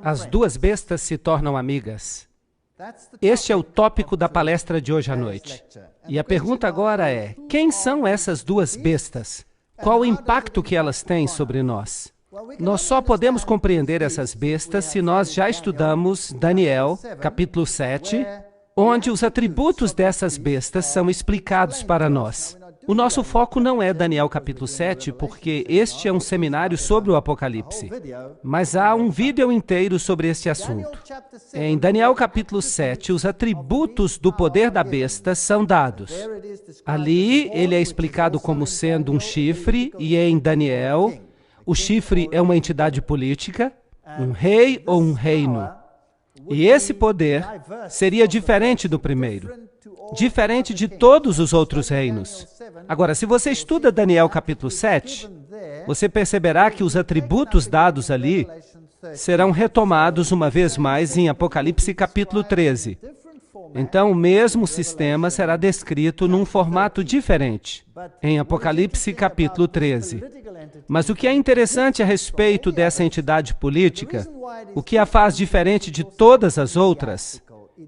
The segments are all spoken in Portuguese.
As duas bestas se tornam amigas. Este é o tópico da palestra de hoje à noite. E a pergunta agora é, quem são essas duas bestas? Qual o impacto que elas têm sobre nós? Nós só podemos compreender essas bestas se nós já estudamos Daniel, capítulo 7, onde os atributos dessas bestas são explicados para nós. O nosso foco não é Daniel capítulo 7, porque este é um seminário sobre o Apocalipse. Mas há um vídeo inteiro sobre este assunto. Em Daniel capítulo 7, os atributos do poder da besta são dados. Ali, ele é explicado como sendo um chifre, e em Daniel, o chifre é uma entidade política, um rei ou um reino. E esse poder seria diferente do primeiro, diferente de todos os outros reinos. Agora, se você estuda Daniel capítulo 7, você perceberá que os atributos dados ali serão retomados uma vez mais em Apocalipse capítulo 13. Então, o mesmo sistema será descrito num formato diferente em Apocalipse capítulo 13. Mas o que é interessante a respeito dessa entidade política, o que a faz diferente de todas as outras,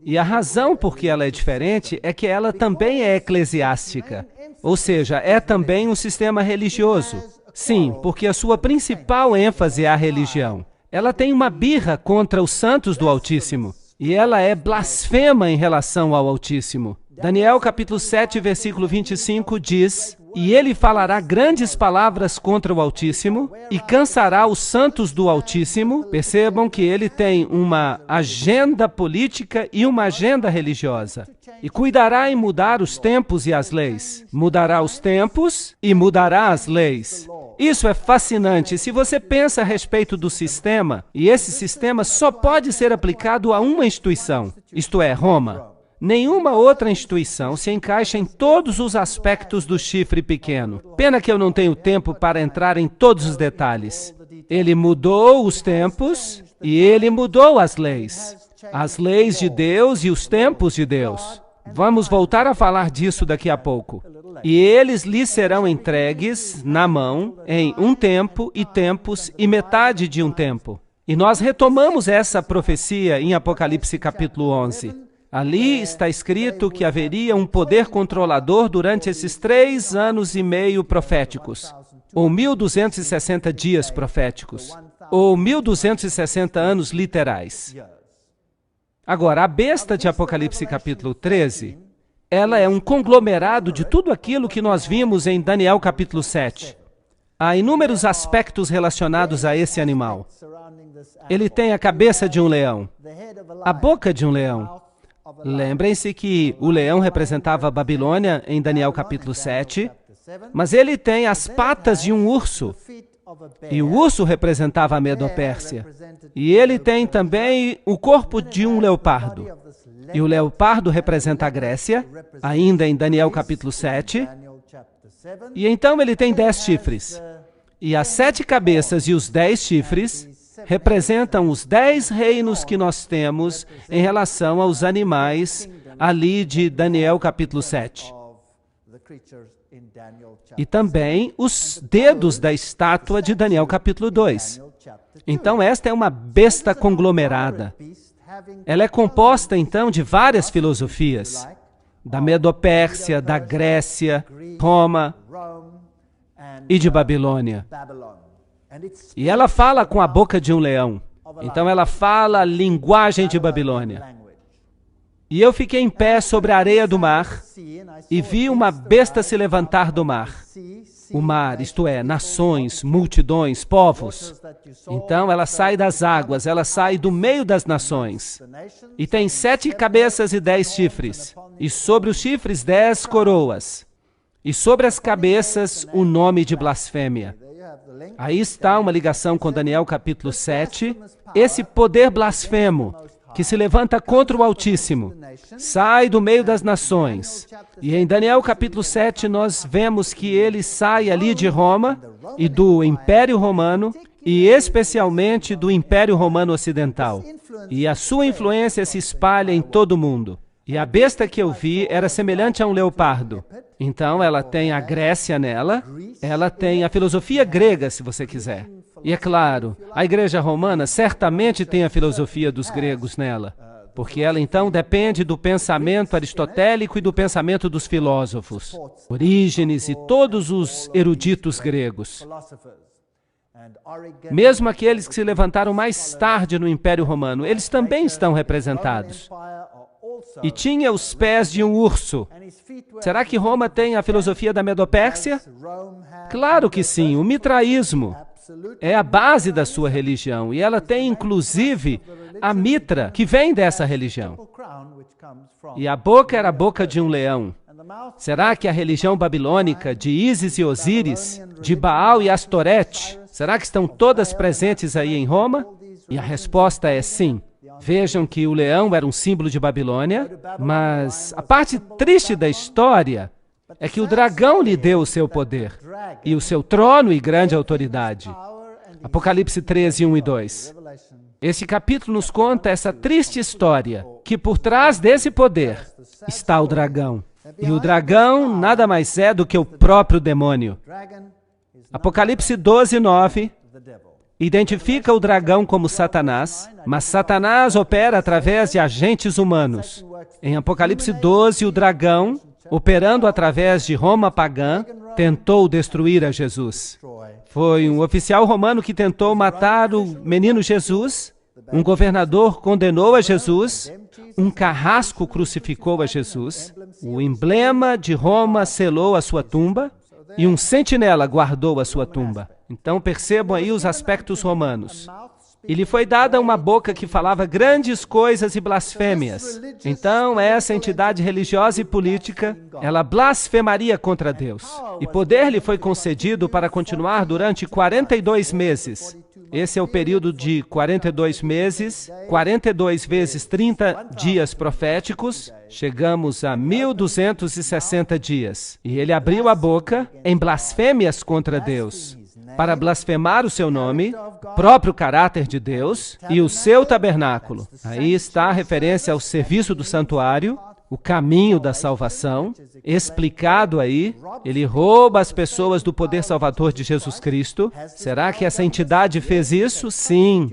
e a razão por que ela é diferente é que ela também é eclesiástica, ou seja, é também um sistema religioso. Sim, porque a sua principal ênfase é a religião. Ela tem uma birra contra os santos do Altíssimo, e ela é blasfema em relação ao Altíssimo. Daniel capítulo 7, versículo 25 diz: "E ele falará grandes palavras contra o Altíssimo e cansará os santos do Altíssimo." Percebam que ele tem uma agenda política e uma agenda religiosa. "E cuidará em mudar os tempos e as leis." Mudará os tempos e mudará as leis. Isso é fascinante. Se você pensa a respeito do sistema, e esse sistema só pode ser aplicado a uma instituição, isto é, Roma. Nenhuma outra instituição se encaixa em todos os aspectos do chifre pequeno. Pena que eu não tenho tempo para entrar em todos os detalhes. Ele mudou os tempos e ele mudou as leis de Deus e os tempos de Deus. Vamos voltar a falar disso daqui a pouco. "E eles lhe serão entregues na mão em um tempo e tempos e metade de um tempo." E nós retomamos essa profecia em Apocalipse capítulo 11. Ali está escrito que haveria um poder controlador durante esses 3 anos e meio proféticos, ou 1260 dias proféticos, ou 1260 anos literais. Agora, a besta de Apocalipse capítulo 13, ela é um conglomerado de tudo aquilo que nós vimos em Daniel capítulo 7. Há inúmeros aspectos relacionados a esse animal. Ele tem a cabeça de um leão, a boca de um leão. Lembrem-se que o leão representava a Babilônia em Daniel capítulo 7, mas ele tem as patas de um urso, e o urso representava a Medo-Pérsia. E ele tem também o corpo de um leopardo, e o leopardo representa a Grécia, ainda em Daniel capítulo 7. E então ele tem 10 chifres, e as 7 cabeças e os 10 chifres representam os 10 reinos que nós temos em relação aos animais ali de Daniel capítulo 7. E também os dedos da estátua de Daniel capítulo 2. Então esta é uma besta conglomerada. Ela é composta então de várias filosofias, da Medo-Pérsia, da Grécia, Roma e de Babilônia. E ela fala com a boca de um leão. Então ela fala a linguagem de Babilônia. E eu fiquei em pé sobre a areia do mar e vi uma besta se levantar do mar. O mar, isto é, nações, multidões, povos. Então ela sai das águas, ela sai do meio das nações. E tem 7 cabeças e 10 chifres. E sobre os chifres 10 coroas. E sobre as cabeças o nome de blasfêmia. Aí está uma ligação com Daniel capítulo 7. Esse poder blasfemo que se levanta contra o Altíssimo sai do meio das nações. E em Daniel capítulo 7 nós vemos que ele sai ali de Roma e do Império Romano, e especialmente do Império Romano Ocidental. E a sua influência se espalha em todo o mundo. E a besta que eu vi era semelhante a um leopardo. Então ela tem a Grécia nela, ela tem a filosofia grega, se você quiser. E é claro, a Igreja Romana certamente tem a filosofia dos gregos nela, porque ela então depende do pensamento aristotélico e do pensamento dos filósofos, Orígenes e todos os eruditos gregos. Mesmo aqueles que se levantaram mais tarde no Império Romano, eles também estão representados. E tinha os pés de um urso. Será que Roma tem a filosofia da Medopérsia? Claro que sim, o mitraísmo é a base da sua religião, e ela tem inclusive a mitra, que vem dessa religião. E a boca era a boca de um leão. Será que a religião babilônica de Ísis e Osíris, de Baal e Astorete, será que estão todas presentes aí em Roma? E a resposta é sim. Vejam que o leão era um símbolo de Babilônia, mas a parte triste da história é que o dragão lhe deu o seu poder, e o seu trono e grande autoridade. Apocalipse 13, 1 e 2. Esse capítulo nos conta essa triste história, que por trás desse poder está o dragão. E o dragão nada mais é do que o próprio demônio. Apocalipse 12, 9 identifica o dragão como Satanás, mas Satanás opera através de agentes humanos. Em Apocalipse 12, o dragão, operando através de Roma pagã, tentou destruir a Jesus. Foi um oficial romano que tentou matar o menino Jesus, um governador condenou a Jesus, um carrasco crucificou a Jesus, o emblema de Roma selou a sua tumba e um sentinela guardou a sua tumba. Então percebam aí os aspectos romanos. E lhe foi dada uma boca que falava grandes coisas e blasfêmias. Então, essa entidade religiosa e política, ela blasfemaria contra Deus. E poder lhe foi concedido para continuar durante 42 meses. Esse é o período de 42 meses, 42 vezes 30 dias proféticos, chegamos a 1260 dias. E ele abriu a boca em blasfêmias contra Deus, para blasfemar o seu nome, o próprio caráter de Deus e o seu tabernáculo. Aí está a referência ao serviço do santuário, o caminho da salvação, explicado aí. Ele rouba as pessoas do poder salvador de Jesus Cristo. Será que essa entidade fez isso? Sim.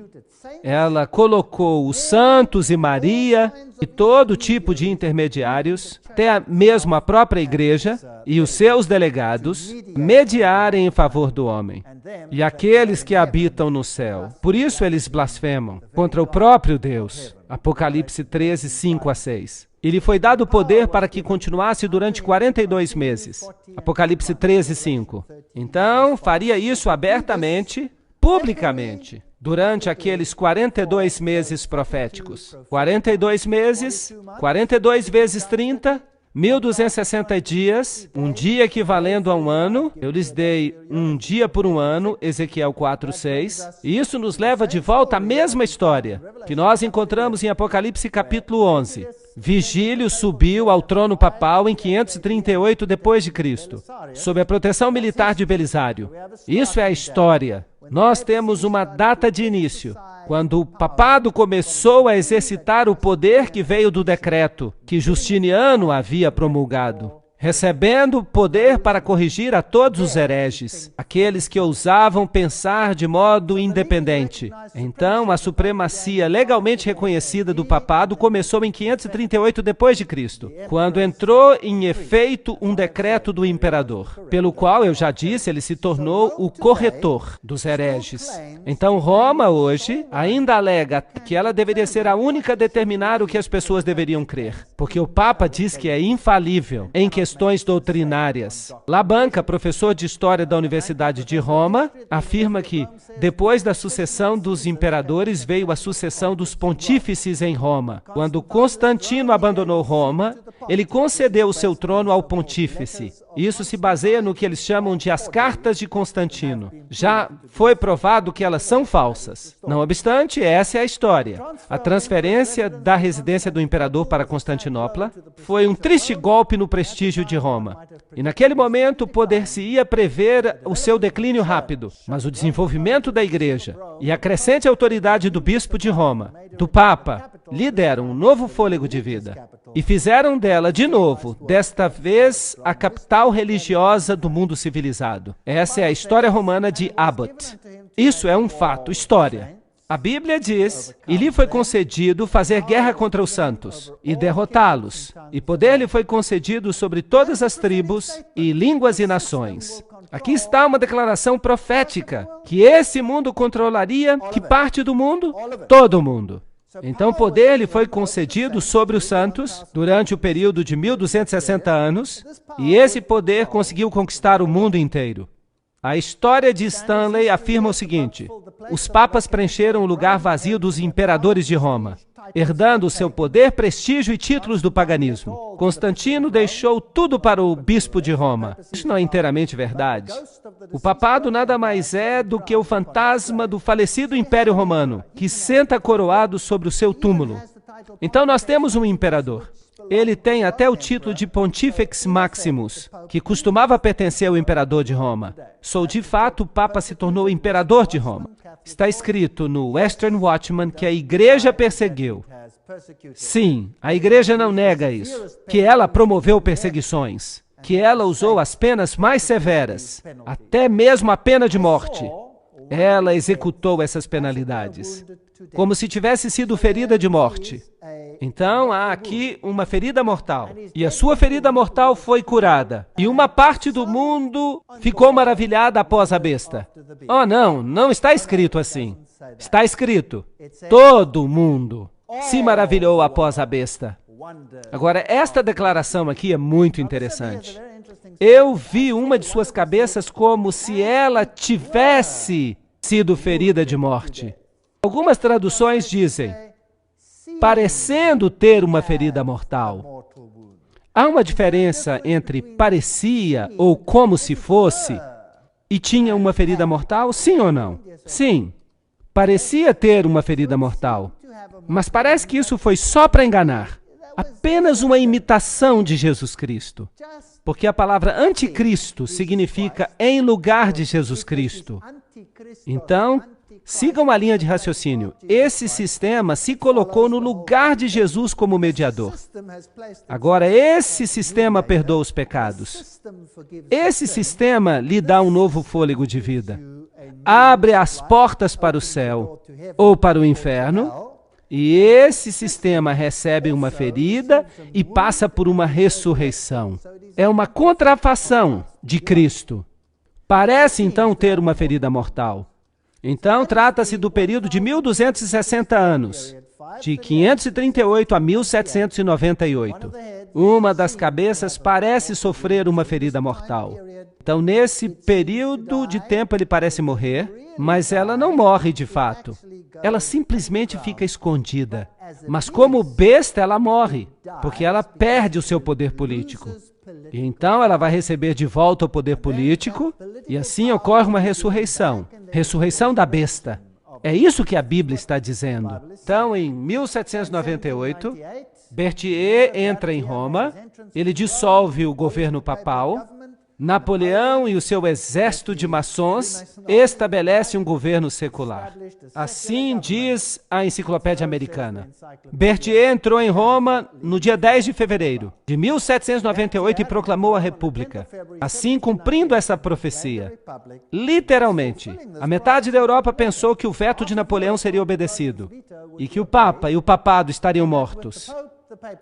Ela colocou os santos e Maria e todo tipo de intermediários, até mesmo a própria igreja e os seus delegados, mediarem em favor do homem. E aqueles que habitam no céu. Por isso eles blasfemam contra o próprio Deus. Apocalipse 13, 5 a 6. E lhe foi dado poder para que continuasse durante 42 meses. Apocalipse 13, 5. Então, faria isso abertamente, publicamente, durante aqueles 42 meses proféticos. 42 meses, 42 vezes 30, 1260 dias, um dia equivalendo a um ano. Eu lhes dei um dia por um ano, Ezequiel 4, 6. E isso nos leva de volta à mesma história que nós encontramos em Apocalipse capítulo 11. Vigílio subiu ao trono papal em 538 depois de Cristo, sob a proteção militar de Belisário. Isso é a história. Nós temos uma data de início, quando o papado começou a exercitar o poder que veio do decreto que Justiniano havia promulgado, recebendo poder para corrigir a todos os hereges, aqueles que ousavam pensar de modo independente. Então, a supremacia legalmente reconhecida do papado começou em 538 depois de Cristo, quando entrou em efeito um decreto do imperador, pelo qual, eu já disse, ele se tornou o corretor dos hereges. Então, Roma hoje ainda alega que ela deveria ser a única a determinar o que as pessoas deveriam crer, porque o Papa diz que é infalível em questões doutrinárias. Labanca, professor de História da Universidade de Roma, afirma que, depois da sucessão dos imperadores, veio a sucessão dos pontífices em Roma. Quando Constantino abandonou Roma, ele concedeu o seu trono ao pontífice. Isso se baseia no que eles chamam de as cartas de Constantino. Já foi provado que elas são falsas. Não obstante, essa é a história. A transferência da residência do imperador para Constantinopla foi um triste golpe no prestígio de Roma. E naquele momento poder-se-ia prever o seu declínio rápido, mas o desenvolvimento da igreja e a crescente autoridade do bispo de Roma, do Papa, lhe deram um novo fôlego de vida e fizeram dela, de novo, desta vez, a capital religiosa do mundo civilizado. Essa é a história romana de Abbott. Isso é um fato, história. A Bíblia diz, e lhe foi concedido fazer guerra contra os santos e derrotá-los. E poder lhe foi concedido sobre todas as tribos e línguas e nações. Aqui está uma declaração profética, que esse mundo controlaria que parte do mundo? Todo o mundo. Então, poder lhe foi concedido sobre os santos durante o período de 1260 anos, e esse poder conseguiu conquistar o mundo inteiro. A história de Stanley afirma o seguinte: os papas preencheram o lugar vazio dos imperadores de Roma, herdando seu poder, prestígio e títulos do paganismo. Constantino deixou tudo para o bispo de Roma. Isso não é inteiramente verdade. O papado nada mais é do que o fantasma do falecido Império Romano, que senta coroado sobre o seu túmulo. Então nós temos um imperador. Ele tem até o título de Pontifex Maximus, que costumava pertencer ao imperador de Roma. De fato, o Papa se tornou imperador de Roma. Está escrito no Western Watchman que a igreja perseguiu. Sim, a igreja não nega isso, que ela promoveu perseguições, que ela usou as penas mais severas, até mesmo a pena de morte. Ela executou essas penalidades, como se tivesse sido ferida de morte. Então, há aqui uma ferida mortal, e a sua ferida mortal foi curada. E uma parte do mundo ficou maravilhada após a besta. Oh, não, não está escrito assim. Está escrito, todo mundo se maravilhou após a besta. Agora, esta declaração aqui é muito interessante. Eu vi uma de suas cabeças como se ela tivesse sido ferida de morte. Algumas traduções dizem, parecendo ter uma ferida mortal. Há uma diferença entre parecia ou como se fosse e tinha uma ferida mortal, sim ou não? Sim, parecia ter uma ferida mortal, mas parece que isso foi só para enganar. Apenas uma imitação de Jesus Cristo. Porque a palavra anticristo significa em lugar de Jesus Cristo. Então, sigam a linha de raciocínio. Esse sistema se colocou no lugar de Jesus como mediador. Agora, esse sistema perdoa os pecados. Esse sistema lhe dá um novo fôlego de vida. Abre as portas para o céu ou para o inferno. E esse sistema recebe uma ferida e passa por uma ressurreição. É uma contrafação de Cristo. Parece, então, ter uma ferida mortal. Então, trata-se do período de 1260 anos, de 538 a 1798. Uma das cabeças parece sofrer uma ferida mortal. Então, nesse período de tempo, ele parece morrer, mas ela não morre de fato. Ela simplesmente fica escondida. Mas como besta, ela morre, porque ela perde o seu poder político. E então ela vai receber de volta o poder político, e assim ocorre uma ressurreição. Ressurreição da besta. É isso que a Bíblia está dizendo. Então, em 1798, Berthier entra em Roma, ele dissolve o governo papal, Napoleão e o seu exército de maçons estabelecem um governo secular. Assim diz a Enciclopédia Americana. Berthier entrou em Roma no dia 10 de fevereiro de 1798 e proclamou a República, assim cumprindo essa profecia. Literalmente, a metade da Europa pensou que o veto de Napoleão seria obedecido e que o Papa e o Papado estariam mortos.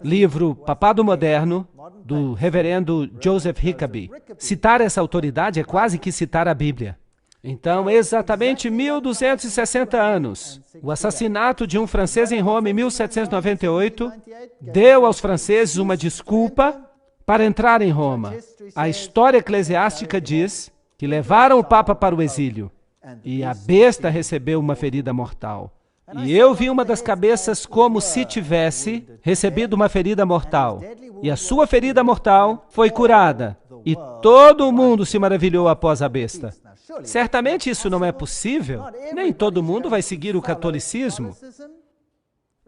Livro Papado Moderno, do reverendo Joseph Hickeby. Citar essa autoridade é quase que citar a Bíblia. Então, exatamente 1260 anos, o assassinato de um francês em Roma em 1798 deu aos franceses uma desculpa para entrar em Roma. A história eclesiástica diz que levaram o Papa para o exílio e a besta recebeu uma ferida mortal. E eu vi uma das cabeças como se tivesse recebido uma ferida mortal. E a sua ferida mortal foi curada. E todo mundo se maravilhou após a besta. Certamente isso não é possível. Nem todo mundo vai seguir o catolicismo.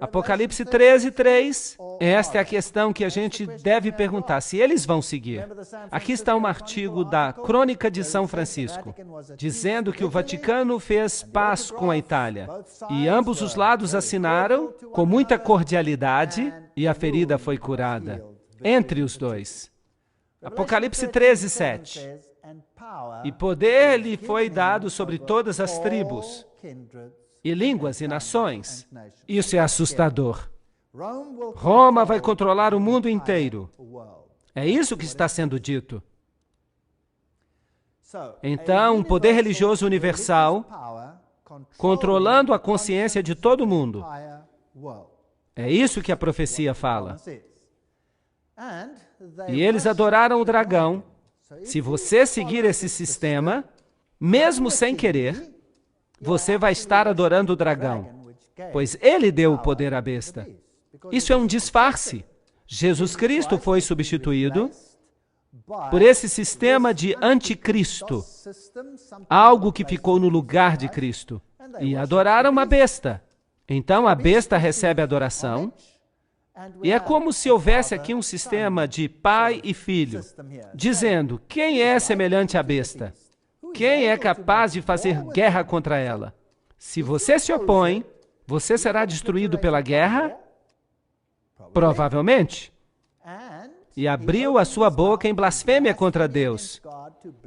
Apocalipse 13:3. Esta é a questão que a gente deve perguntar, se eles vão seguir. Aqui está um artigo da Crônica de São Francisco, dizendo que o Vaticano fez paz com a Itália, e ambos os lados assinaram com muita cordialidade, e a ferida foi curada entre os dois. Apocalipse 13, 7. E poder lhe foi dado sobre todas as tribos, e línguas e nações. Isso é assustador. Roma vai controlar o mundo inteiro. É isso que está sendo dito. Então, um poder religioso universal controlando a consciência de todo mundo. É isso que a profecia fala. E eles adoraram o dragão. Se você seguir esse sistema, mesmo sem querer, você vai estar adorando o dragão, pois ele deu o poder à besta. Isso é um disfarce. Jesus Cristo foi substituído por esse sistema de anticristo, algo que ficou no lugar de Cristo. E adoraram uma besta. Então a besta recebe adoração, e é como se houvesse aqui um sistema de pai e filho, dizendo: quem é semelhante à besta? Quem é capaz de fazer guerra contra ela? Se você se opõe, você será destruído pela guerra? Provavelmente. E abriu a sua boca em blasfêmia contra Deus,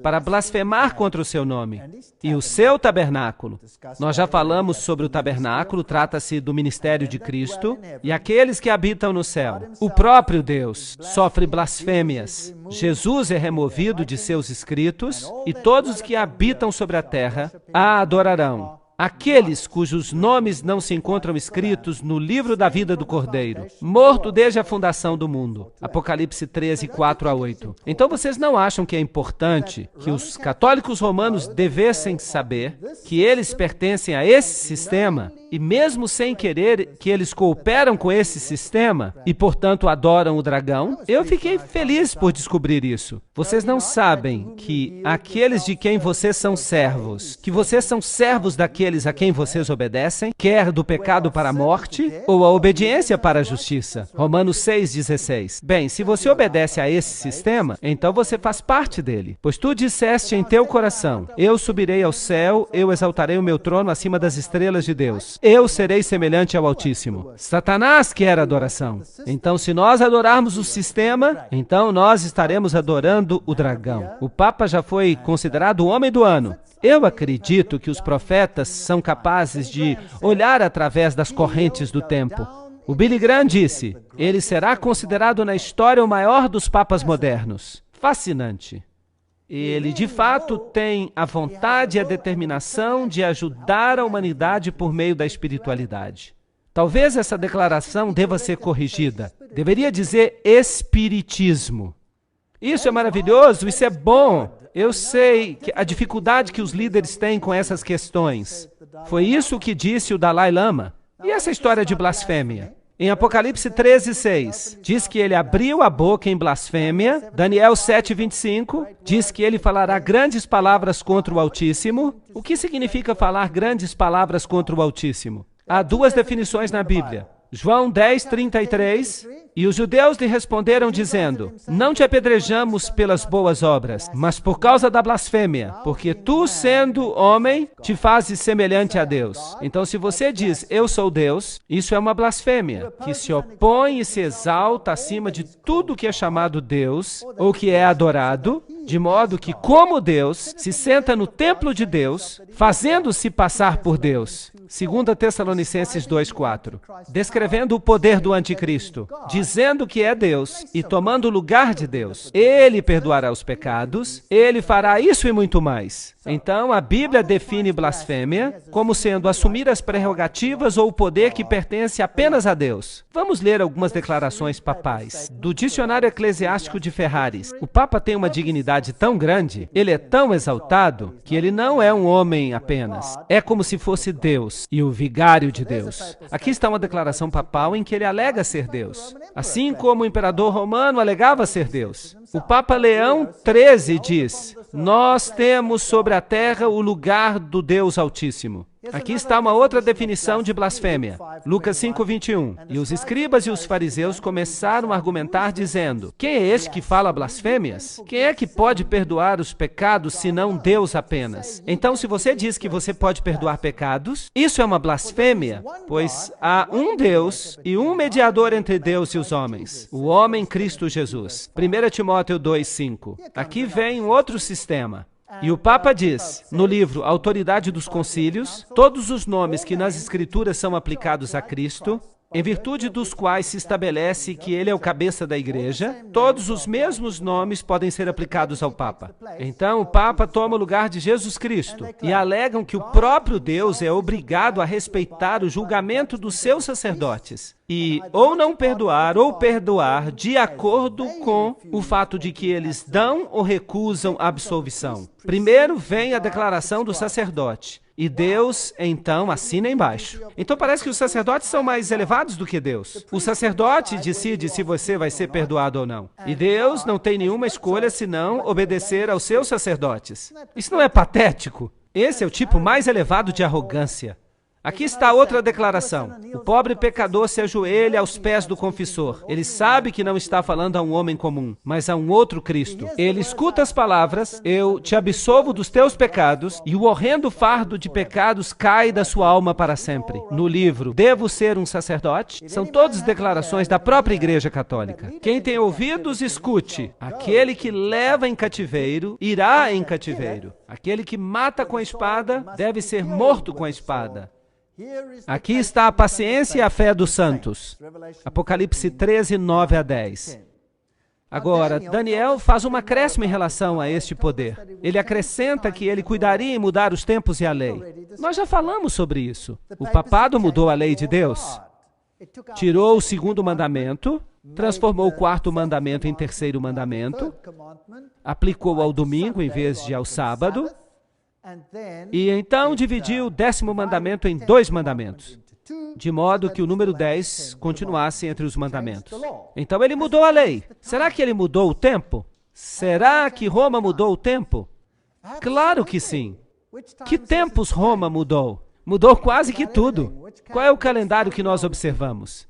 para blasfemar contra o seu nome e o seu tabernáculo. Nós já falamos sobre o tabernáculo, trata-se do ministério de Cristo e aqueles que habitam no céu. O próprio Deus sofre blasfêmias. Jesus é removido de seus escritos e todos que habitam sobre a terra a adorarão. Aqueles cujos nomes não se encontram escritos no livro da vida do Cordeiro, morto desde a fundação do mundo. Apocalipse 13, 4 a 8. Então vocês não acham que é importante que os católicos romanos devessem saber que eles pertencem a esse sistema e mesmo sem querer que eles cooperam com esse sistema e, portanto, adoram o dragão? Eu fiquei feliz por descobrir isso. Vocês não sabem que aqueles de quem vocês são servos, que vocês são servos daqueles a quem vocês obedecem, quer do pecado para a morte ou a obediência para a justiça. Romanos 6,16. Bem, se você obedece a esse sistema, então você faz parte dele. Pois tu disseste em teu coração: eu subirei ao céu, eu exaltarei o meu trono acima das estrelas de Deus. Eu serei semelhante ao Altíssimo. Satanás quer adoração. Então, se nós adorarmos o sistema, então nós estaremos adorando o dragão. O Papa já foi considerado o homem do ano. Eu acredito que os profetas são capazes de olhar através das correntes do tempo. O Billy Graham disse: ele será considerado na história o maior dos papas modernos. Fascinante. Ele, de fato, tem a vontade e a determinação de ajudar a humanidade por meio da espiritualidade. Talvez essa declaração deva ser corrigida. Deveria dizer espiritismo. Isso é maravilhoso, isso é bom. Eu sei que a dificuldade que os líderes têm com essas questões. Foi isso que disse o Dalai Lama. E essa história de blasfêmia? Em Apocalipse 13, 6, diz que ele abriu a boca em blasfêmia. Daniel 7, 25, diz que ele falará grandes palavras contra o Altíssimo. O que significa falar grandes palavras contra o Altíssimo? Há duas definições na Bíblia. João 10, 33, e os judeus lhe responderam dizendo: não te apedrejamos pelas boas obras, mas por causa da blasfêmia, porque tu, sendo homem, te fazes semelhante a Deus. Então, se você diz, eu sou Deus, isso é uma blasfêmia, que se opõe e se exalta acima de tudo que é chamado Deus, ou que é adorado, de modo que, como Deus, se senta no templo de Deus, fazendo-se passar por Deus. 2 Tessalonicenses 2,4. Descrevendo o poder do anticristo, dizendo que é Deus e tomando o lugar de Deus. Ele perdoará os pecados, ele fará isso e muito mais. Então, a Bíblia define blasfêmia como sendo assumir as prerrogativas ou o poder que pertence apenas a Deus. Vamos ler algumas declarações papais. Do Dicionário Eclesiástico de Ferraris. O Papa tem uma dignidade tão grande, ele é tão exaltado, que ele não é um homem apenas. É como se fosse Deus e o vigário de Deus. Aqui está uma declaração papal em que ele alega ser Deus, assim como o imperador romano alegava ser Deus. O Papa Leão XIII diz: nós temos sobre a terra o lugar do Deus Altíssimo. Aqui está uma outra definição de blasfêmia. Lucas 5:21. E os escribas e os fariseus começaram a argumentar dizendo: quem é este que fala blasfêmias? Quem é que pode perdoar os pecados senão Deus apenas? Então, se você diz que você pode perdoar pecados, isso é uma blasfêmia, pois há um Deus e um mediador entre Deus e os homens, o homem Cristo Jesus. 1 Timóteo 2:5. Aqui vem um outro sistema. E o Papa diz, no livro Autoridade dos Concílios, todos os nomes que nas Escrituras são aplicados a Cristo, em virtude dos quais se estabelece que ele é o cabeça da igreja, todos os mesmos nomes podem ser aplicados ao Papa. Então, o Papa toma o lugar de Jesus Cristo e alegam que o próprio Deus é obrigado a respeitar o julgamento dos seus sacerdotes e ou não perdoar ou perdoar de acordo com o fato de que eles dão ou recusam a absolvição. Primeiro vem a declaração do sacerdote. E Deus, então, assina embaixo. Então parece que os sacerdotes são mais elevados do que Deus. O sacerdote decide se você vai ser perdoado ou não. E Deus não tem nenhuma escolha senão obedecer aos seus sacerdotes. Isso não é patético? Esse é o tipo mais elevado de arrogância. Aqui está outra declaração. O pobre pecador se ajoelha aos pés do confessor. Ele sabe que não está falando a um homem comum, mas a um outro Cristo. Ele escuta as palavras, eu te absolvo dos teus pecados, e o horrendo fardo de pecados cai da sua alma para sempre. No livro Devo Ser um Sacerdote? São todas declarações da própria Igreja Católica. Quem tem ouvidos, escute. Aquele que leva em cativeiro, irá em cativeiro. Aquele que mata com a espada, deve ser morto com a espada. Aqui está a paciência e a fé dos santos. Apocalipse 13, 9 a 10. Agora, Daniel faz um acréscimo em relação a este poder. Ele acrescenta que ele cuidaria em mudar os tempos e a lei. Nós já falamos sobre isso. O papado mudou a lei de Deus. Tirou o segundo mandamento, transformou o quarto mandamento em terceiro mandamento, aplicou ao domingo em vez de ao sábado, e então dividiu o 10º mandamento em 2 mandamentos, de modo que o número 10 continuasse entre os mandamentos. Então ele mudou a lei. Será que ele mudou o tempo? Será que Roma mudou o tempo? Claro que sim. Que tempos Roma mudou? Mudou quase que tudo. Qual é o calendário que nós observamos?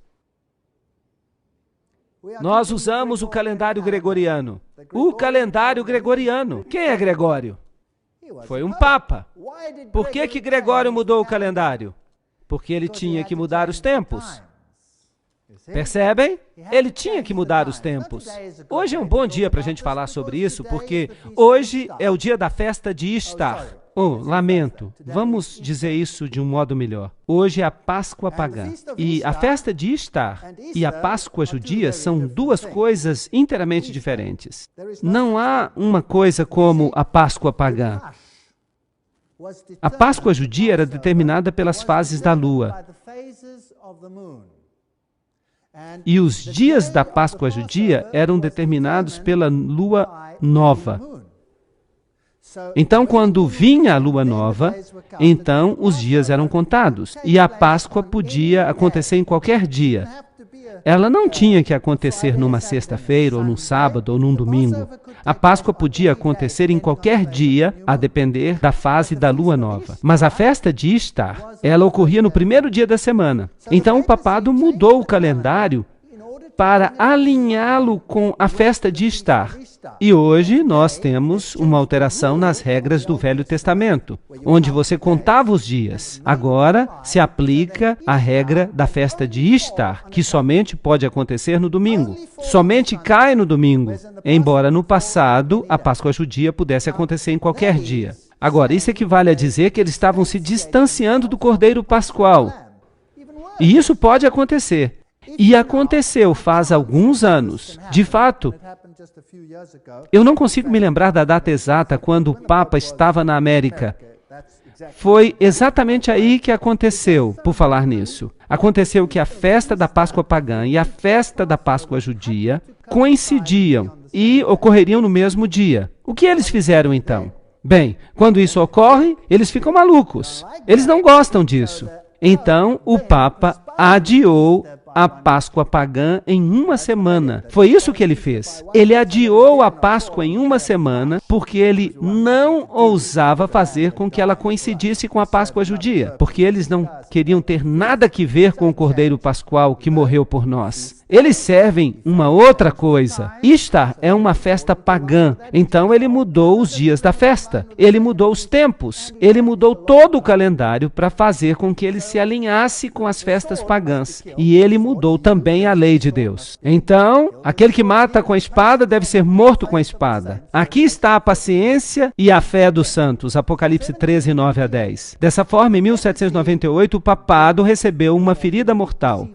Nós usamos o calendário gregoriano. O calendário gregoriano. Quem é Gregório? Foi um papa. Por que Gregório mudou o calendário? Porque ele tinha que mudar os tempos. Percebem? Ele tinha que mudar os tempos. Hoje é um bom dia para a gente falar sobre isso, porque hoje é o dia da festa de Ishtar. Oh, lamento. Vamos dizer isso de um modo melhor. Hoje é a Páscoa pagã. E a festa de Ishtar e a Páscoa judia são duas coisas inteiramente diferentes. Não há uma coisa como a Páscoa pagã. A Páscoa judia era determinada pelas fases da lua. E os dias da Páscoa judia eram determinados pela lua nova. Então, quando vinha a lua nova, então os dias eram contados. E a Páscoa podia acontecer em qualquer dia. Ela não tinha que acontecer numa sexta-feira, ou num sábado, ou num domingo. A Páscoa podia acontecer em qualquer dia, a depender da fase da lua nova. Mas a festa de Ishtar, ela ocorria no primeiro dia da semana. Então o papado mudou o calendário para alinhá-lo com a festa de Ishtar. E hoje nós temos uma alteração nas regras do Velho Testamento, onde você contava os dias. Agora se aplica a regra da festa de Ishtar, que somente pode acontecer no domingo. Somente cai no domingo, embora no passado a Páscoa judia pudesse acontecer em qualquer dia. Agora, isso equivale a dizer que eles estavam se distanciando do Cordeiro Pascual. E isso pode acontecer. E aconteceu faz alguns anos. De fato, eu não consigo me lembrar da data exata quando o Papa estava na América. Foi exatamente aí que aconteceu, por falar nisso. Aconteceu que a festa da Páscoa pagã e a festa da Páscoa judia coincidiam e ocorreriam no mesmo dia. O que eles fizeram então? Bem, quando isso ocorre, eles ficam malucos. Eles não gostam disso. Então, o Papa adiou a Páscoa pagã em uma semana. Foi isso que ele fez. Ele adiou a Páscoa em uma semana porque ele não ousava fazer com que ela coincidisse com a Páscoa judia, porque eles não queriam ter nada que ver com o Cordeiro Pascual que morreu por nós. Eles servem uma outra coisa. Ishtar é uma festa pagã, então ele mudou os dias da festa, ele mudou os tempos, ele mudou todo o calendário para fazer com que ele se alinhasse com as festas pagãs, e ele mudou também a lei de Deus. Então, aquele que mata com a espada deve ser morto com a espada. Aqui está a paciência e a fé dos santos, Apocalipse 13, 9 a 10. Dessa forma, em 1798, o papado recebeu uma ferida mortal.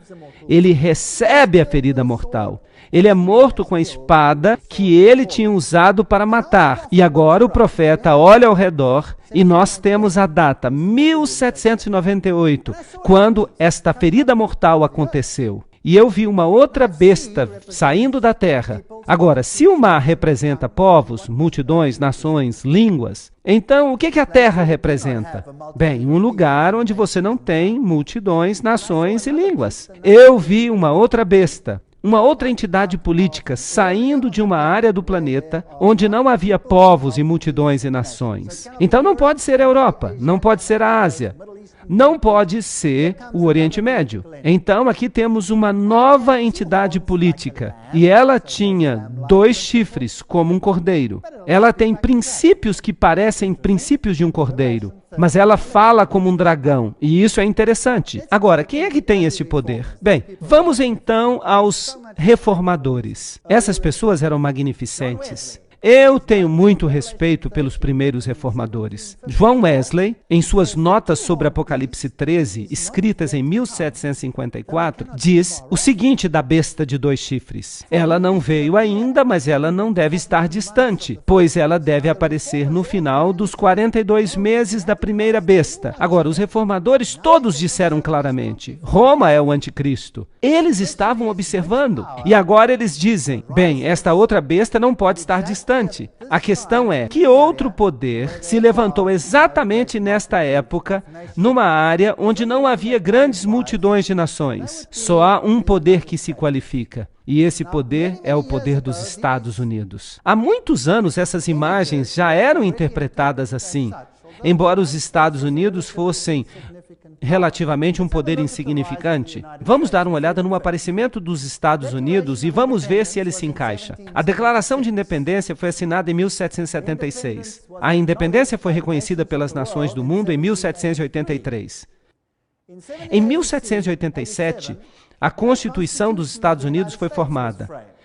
Ele recebe a ferida mortal. Ele é morto com a espada que ele tinha usado para matar. E agora o profeta olha ao redor e nós temos a data 1798, quando esta ferida mortal aconteceu. E eu vi uma outra besta saindo da terra. Agora, se o mar representa povos, multidões, nações, línguas, então o que a terra representa? Bem, um lugar onde você não tem multidões, nações e línguas. Eu vi uma outra besta, uma outra entidade política saindo de uma área do planeta onde não havia povos e multidões e nações. Então não pode ser a Europa, não pode ser a Ásia, não pode ser o Oriente Médio. Então aqui temos uma nova entidade política e ela tinha 2 chifres como um cordeiro. Ela tem princípios que parecem princípios de um cordeiro, mas ela fala como um dragão, e isso é interessante. Agora, quem é que tem esse poder? Bem, vamos então aos reformadores. Essas pessoas eram magnificentes. Eu tenho muito respeito pelos primeiros reformadores. John Wesley, em suas notas sobre Apocalipse 13, escritas em 1754, diz o seguinte da besta de 2 chifres. Ela não veio ainda, mas ela não deve estar distante, pois ela deve aparecer no final dos 42 meses da primeira besta. Agora, os reformadores todos disseram claramente, Roma é o anticristo. Eles estavam observando, e agora eles dizem, bem, esta outra besta não pode estar distante. A questão é, que outro poder se levantou exatamente nesta época, numa área onde não havia grandes multidões de nações? Só há um poder que se qualifica. E esse poder é o poder dos Estados Unidos. Há muitos anos essas imagens já eram interpretadas assim, embora os Estados Unidos fossem relativamente um poder insignificante. Vamos dar uma olhada no aparecimento dos Estados Unidos e vamos ver se ele se encaixa. A Declaração de Independência foi assinada em 1776. A independência foi reconhecida pelas nações do mundo em 1783. Em 1787, a Constituição dos Estados Unidos foi formada.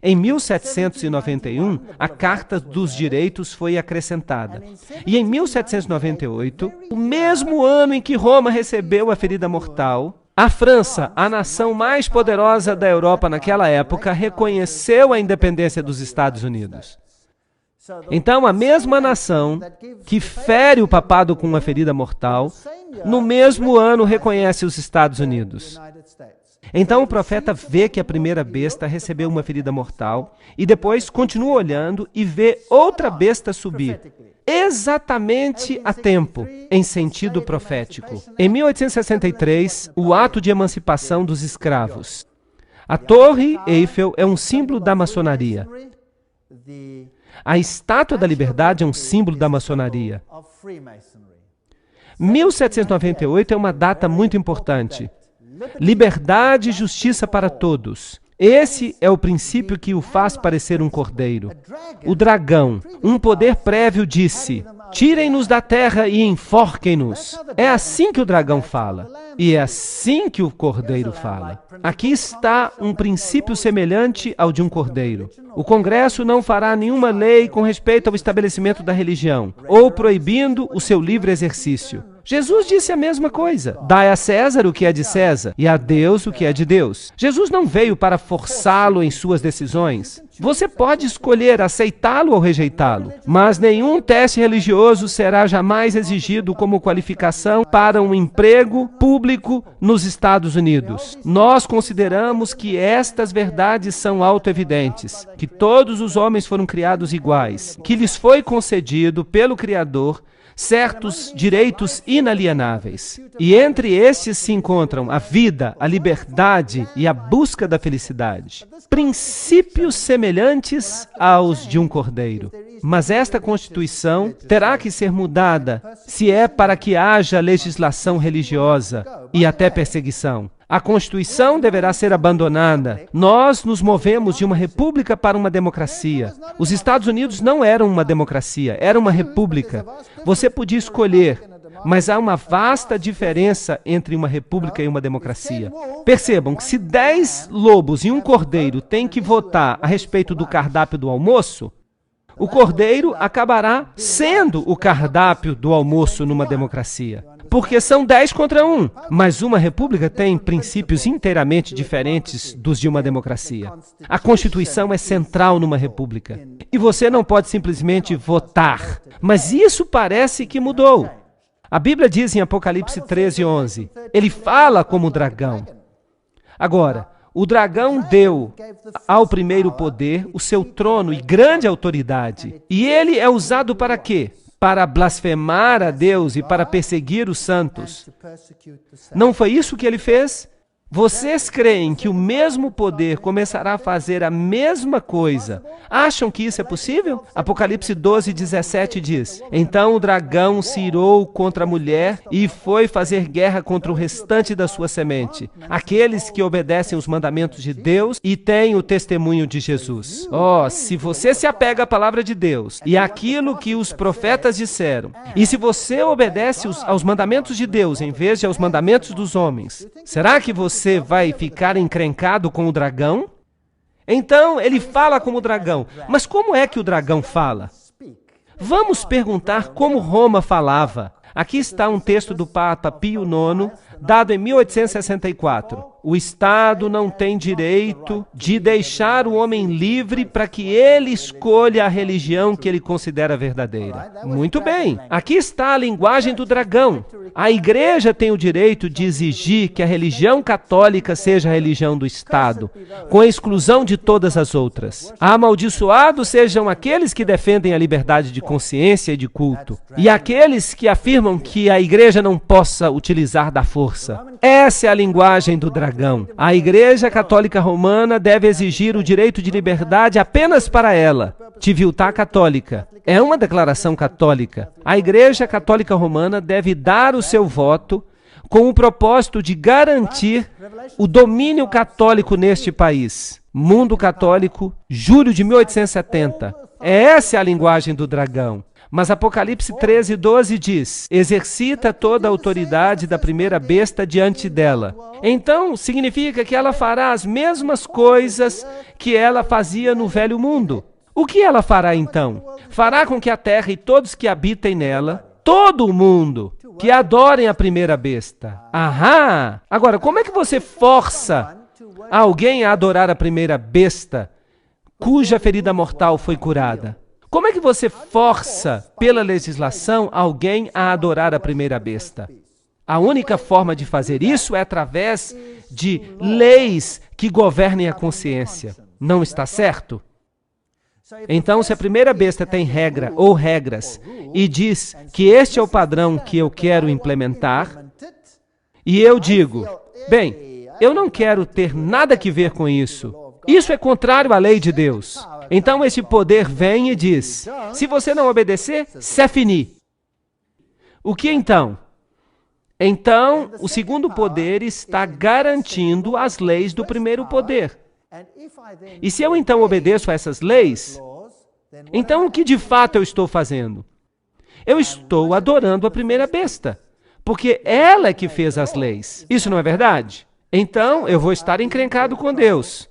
Em 1791, a Carta dos Direitos foi acrescentada. E em 1798, o mesmo ano em que Roma recebeu a ferida mortal, a França, a nação mais poderosa da Europa naquela época, reconheceu a independência dos Estados Unidos. Então, a mesma nação que fere o papado com uma ferida mortal, no mesmo ano reconhece os Estados Unidos. Então o profeta vê que a primeira besta recebeu uma ferida mortal e depois continua olhando e vê outra besta subir, exatamente a tempo, em sentido profético. Em 1863, o ato de emancipação dos escravos. A Torre Eiffel é um símbolo da maçonaria. A Estátua da Liberdade é um símbolo da maçonaria. 1798 é uma data muito importante. Liberdade e justiça para todos. Esse é o princípio que o faz parecer um cordeiro. O dragão, um poder prévio, disse, tirem-nos da terra e enforquem-nos. É assim que o dragão fala. E é assim que o cordeiro fala. Aqui está um princípio semelhante ao de um cordeiro. O Congresso não fará nenhuma lei com respeito ao estabelecimento da religião, ou proibindo o seu livre exercício. Jesus disse a mesma coisa. Dai a César o que é de César e a Deus o que é de Deus. Jesus não veio para forçá-lo em suas decisões. Você pode escolher aceitá-lo ou rejeitá-lo, mas nenhum teste religioso será jamais exigido como qualificação para um emprego público nos Estados Unidos. Nós consideramos que estas verdades são autoevidentes, que todos os homens foram criados iguais, que lhes foi concedido pelo Criador certos direitos inalienáveis. E entre estes se encontram a vida, a liberdade e a busca da felicidade. Princípios semelhantes aos de um cordeiro. Mas esta Constituição terá que ser mudada se é para que haja legislação religiosa e até perseguição. A Constituição deverá ser abandonada. Nós nos movemos de uma república para uma democracia. Os Estados Unidos não eram uma democracia, era uma república. Você podia escolher, mas há uma vasta diferença entre uma república e uma democracia. Percebam que se 10 lobos e um cordeiro têm que votar a respeito do cardápio do almoço, o cordeiro acabará sendo o cardápio do almoço numa democracia. Porque são 10 contra 1, mas uma república tem princípios inteiramente diferentes dos de uma democracia. A Constituição é central numa república. E você não pode simplesmente votar. Mas isso parece que mudou. A Bíblia diz em Apocalipse 13:11, ele fala como o dragão. Agora, o dragão deu ao primeiro poder o seu trono e grande autoridade. E ele é usado para quê? Para blasfemar a Deus e para perseguir os santos. Não foi isso que ele fez? Vocês creem que o mesmo poder começará a fazer a mesma coisa? Acham que isso é possível? Apocalipse 12:17 diz, então o dragão se irou contra a mulher e foi fazer guerra contra o restante da sua semente, aqueles que obedecem os mandamentos de Deus e têm o testemunho de Jesus. Se você se apega à palavra de Deus e àquilo que os profetas disseram, e se você obedece aos mandamentos de Deus em vez de aos mandamentos dos homens, será que você vai ficar encrencado com o dragão? Então, ele fala como o dragão. Mas como é que o dragão fala? Vamos perguntar como Roma falava. Aqui está um texto do Papa Pio IX, dado em 1864. O Estado não tem direito de deixar o homem livre para que ele escolha a religião que ele considera verdadeira. Muito bem, aqui está a linguagem do dragão. A igreja tem o direito de exigir que a religião católica seja a religião do Estado, com a exclusão de todas as outras. Amaldiçoados sejam aqueles que defendem a liberdade de consciência e de culto, e aqueles que afirmam que a igreja não possa utilizar da força. Essa é a linguagem do dragão. A Igreja Católica Romana deve exigir o direito de liberdade apenas para ela. Civiltà Católica. É uma declaração católica. A Igreja Católica Romana deve dar o seu voto com o propósito de garantir o domínio católico neste país. Mundo Católico, julho de 1870. Essa é a linguagem do dragão. Mas Apocalipse 13:12 diz, exercita toda a autoridade da primeira besta diante dela. Então, significa que ela fará as mesmas coisas que ela fazia no velho mundo. O que ela fará então? Fará com que a terra e todos que habitem nela, todo o mundo, que adorem a primeira besta. Ahá! Agora, como é que você força alguém a adorar a primeira besta, cuja ferida mortal foi curada? Como é que você força, pela legislação, alguém a adorar a primeira besta? A única forma de fazer isso é através de leis que governem a consciência. Não está certo? Então, se a primeira besta tem regra ou regras e diz que este é o padrão que eu quero implementar, e eu digo, bem, eu não quero ter nada que ver com isso. Isso é contrário à lei de Deus. Então esse poder vem e diz, se você não obedecer, c'est fini. O que então? Então, o segundo poder está garantindo as leis do primeiro poder. E se eu então obedeço a essas leis, então o que de fato eu estou fazendo? Eu estou adorando a primeira besta, porque ela é que fez as leis. Isso não é verdade? Então, eu vou estar encrencado com Deus,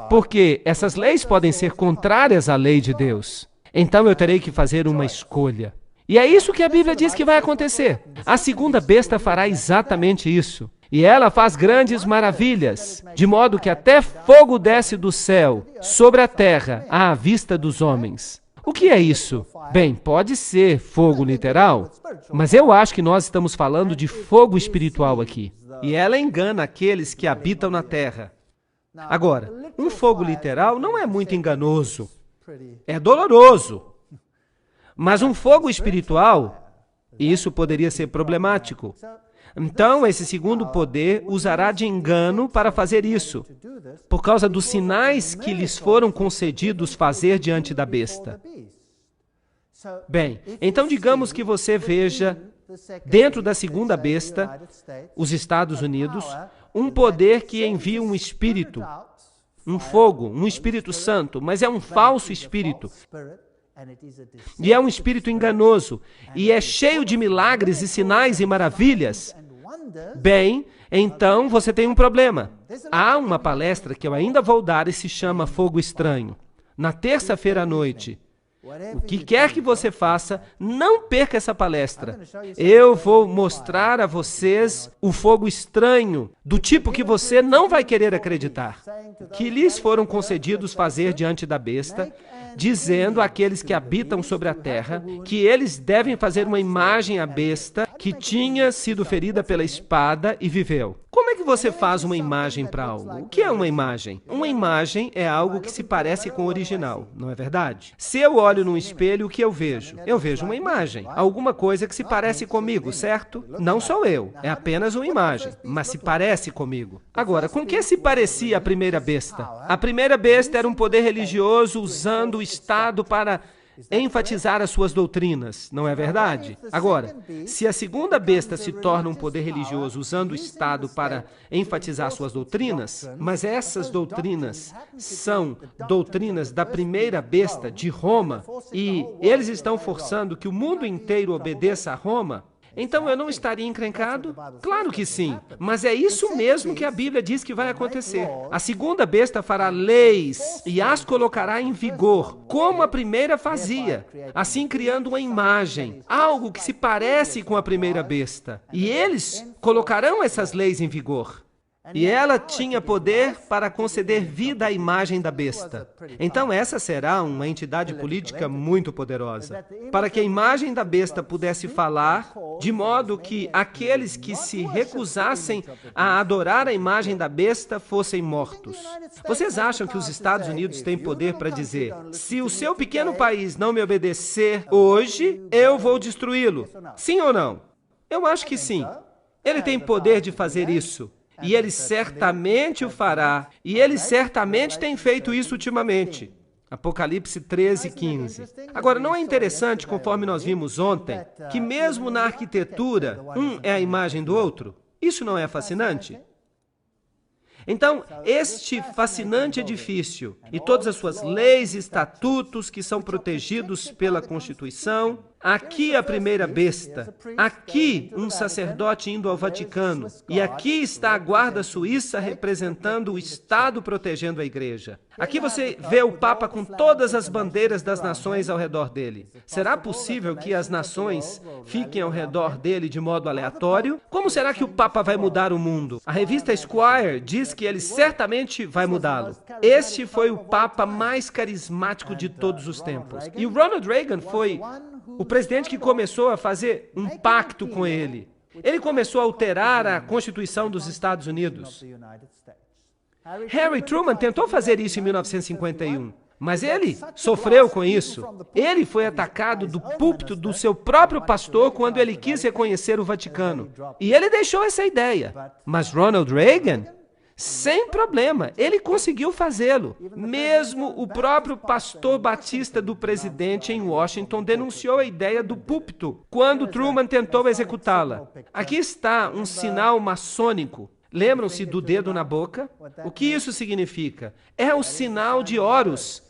porque essas leis podem ser contrárias à lei de Deus. Então, eu terei que fazer uma escolha. E é isso que a Bíblia diz que vai acontecer. A segunda besta fará exatamente isso. E ela faz grandes maravilhas, de modo que até fogo desce do céu sobre a terra à vista dos homens. O que é isso? Bem, pode ser fogo literal, mas eu acho que nós estamos falando de fogo espiritual aqui. E ela engana aqueles que habitam na terra. Agora, um fogo literal não é muito enganoso. É doloroso. Mas um fogo espiritual E isso poderia ser problemático. Então, esse segundo poder usará de engano para fazer isso, por causa dos sinais que lhes foram concedidos fazer diante da besta. Bem, então digamos que você veja, dentro da segunda besta, os Estados Unidos, um poder que envia um espírito, um fogo, um Espírito Santo, mas é um falso espírito. E é um espírito enganoso, e é cheio de milagres e sinais e maravilhas. Bem, então você tem um problema. Há uma palestra que eu ainda vou dar e se chama Fogo Estranho, na terça-feira à noite. O que quer que você faça, não perca essa palestra. Eu vou mostrar a vocês o fogo estranho, do tipo que você não vai querer acreditar, que lhes foram concedidos fazer diante da besta, dizendo àqueles que habitam sobre a terra que eles devem fazer uma imagem à besta que tinha sido ferida pela espada e viveu. Como é que você faz uma imagem para algo? O que é uma imagem? Uma imagem é algo que se parece com o original, não é verdade? Se eu olho num espelho, o que eu vejo? Eu vejo uma imagem, alguma coisa que se parece comigo, certo? Não sou eu, é apenas uma imagem, mas se parece comigo. Agora, com que se parecia a primeira besta? A primeira besta era um poder religioso usando o Estado para enfatizar as suas doutrinas, não é verdade? Agora, se a segunda besta se torna um poder religioso usando o Estado para enfatizar suas doutrinas, mas essas doutrinas são doutrinas da primeira besta, de Roma, e eles estão forçando que o mundo inteiro obedeça a Roma, então eu não estaria encrencado? Claro que sim, mas é isso mesmo que a Bíblia diz que vai acontecer. A segunda besta fará leis e as colocará em vigor, como a primeira fazia, assim criando uma imagem, algo que se parece com a primeira besta. E eles colocarão essas leis em vigor. E ela tinha poder para conceder vida à imagem da besta. Então essa será uma entidade política muito poderosa, para que a imagem da besta pudesse falar, de modo que aqueles que se recusassem a adorar a imagem da besta fossem mortos. Vocês acham que os Estados Unidos têm poder para dizer, se o seu pequeno país não me obedecer hoje, eu vou destruí-lo? Sim ou não? Eu acho que sim. Ele tem poder de fazer isso. E ele certamente o fará. E ele certamente tem feito isso ultimamente. Apocalipse 13:15. Agora, não é interessante, conforme nós vimos ontem, que mesmo na arquitetura, um é a imagem do outro? Isso não é fascinante? Então, este fascinante edifício e todas as suas leis e estatutos que são protegidos pela Constituição, aqui a primeira besta, aqui um sacerdote indo ao Vaticano, e aqui está a guarda suíça representando o Estado protegendo a igreja. Aqui você vê o Papa com todas as bandeiras das nações ao redor dele. Será possível que as nações fiquem ao redor dele de modo aleatório? Como será que o Papa vai mudar o mundo? A revista Esquire diz que ele certamente vai mudá-lo. Este foi o Papa mais carismático de todos os tempos. E o Ronald Reagan foi o presidente que começou a fazer um pacto com ele. Ele começou a alterar a Constituição dos Estados Unidos. Harry Truman tentou fazer isso em 1951, mas ele sofreu com isso. Ele foi atacado do púlpito do seu próprio pastor quando ele quis reconhecer o Vaticano. E ele deixou essa ideia. Mas Ronald Reagan, sem problema, ele conseguiu fazê-lo. Mesmo o próprio pastor batista do presidente em Washington denunciou a ideia do púlpito quando Truman tentou executá-la. Aqui está um sinal maçônico. Lembram-se do dedo na boca? O que isso significa? É o sinal de Horus.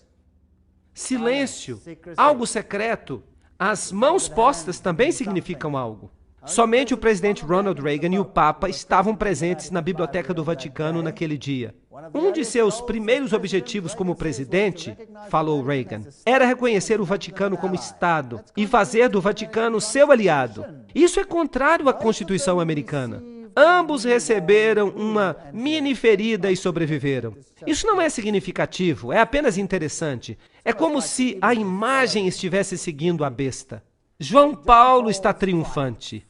Silêncio, algo secreto. As mãos postas também significam algo. Somente o presidente Ronald Reagan e o Papa estavam presentes na Biblioteca do Vaticano naquele dia. Um de seus primeiros objetivos como presidente, falou Reagan, era reconhecer o Vaticano como Estado e fazer do Vaticano seu aliado. Isso é contrário à Constituição americana. Ambos receberam uma mini ferida e sobreviveram. Isso não é significativo, é apenas interessante. É como se a imagem estivesse seguindo a besta. João Paulo está triunfante.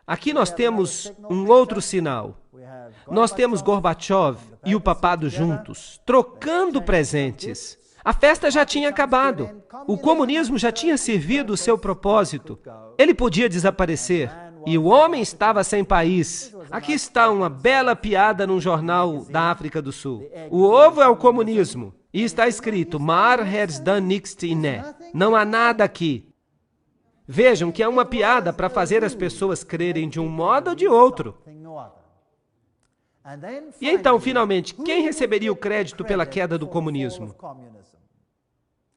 Aqui nós temos um outro sinal. Nós temos Gorbachev e o papado juntos, trocando presentes. A festa já tinha acabado. O comunismo já tinha servido o seu propósito. Ele podia desaparecer. E o homem estava sem país. Aqui está uma bela piada num jornal da África do Sul. O ovo é o comunismo. E está escrito, "Maar has done niks inne." Não há nada aqui. Vejam que é uma piada para fazer as pessoas crerem de um modo ou de outro. E então, finalmente, quem receberia o crédito pela queda do comunismo?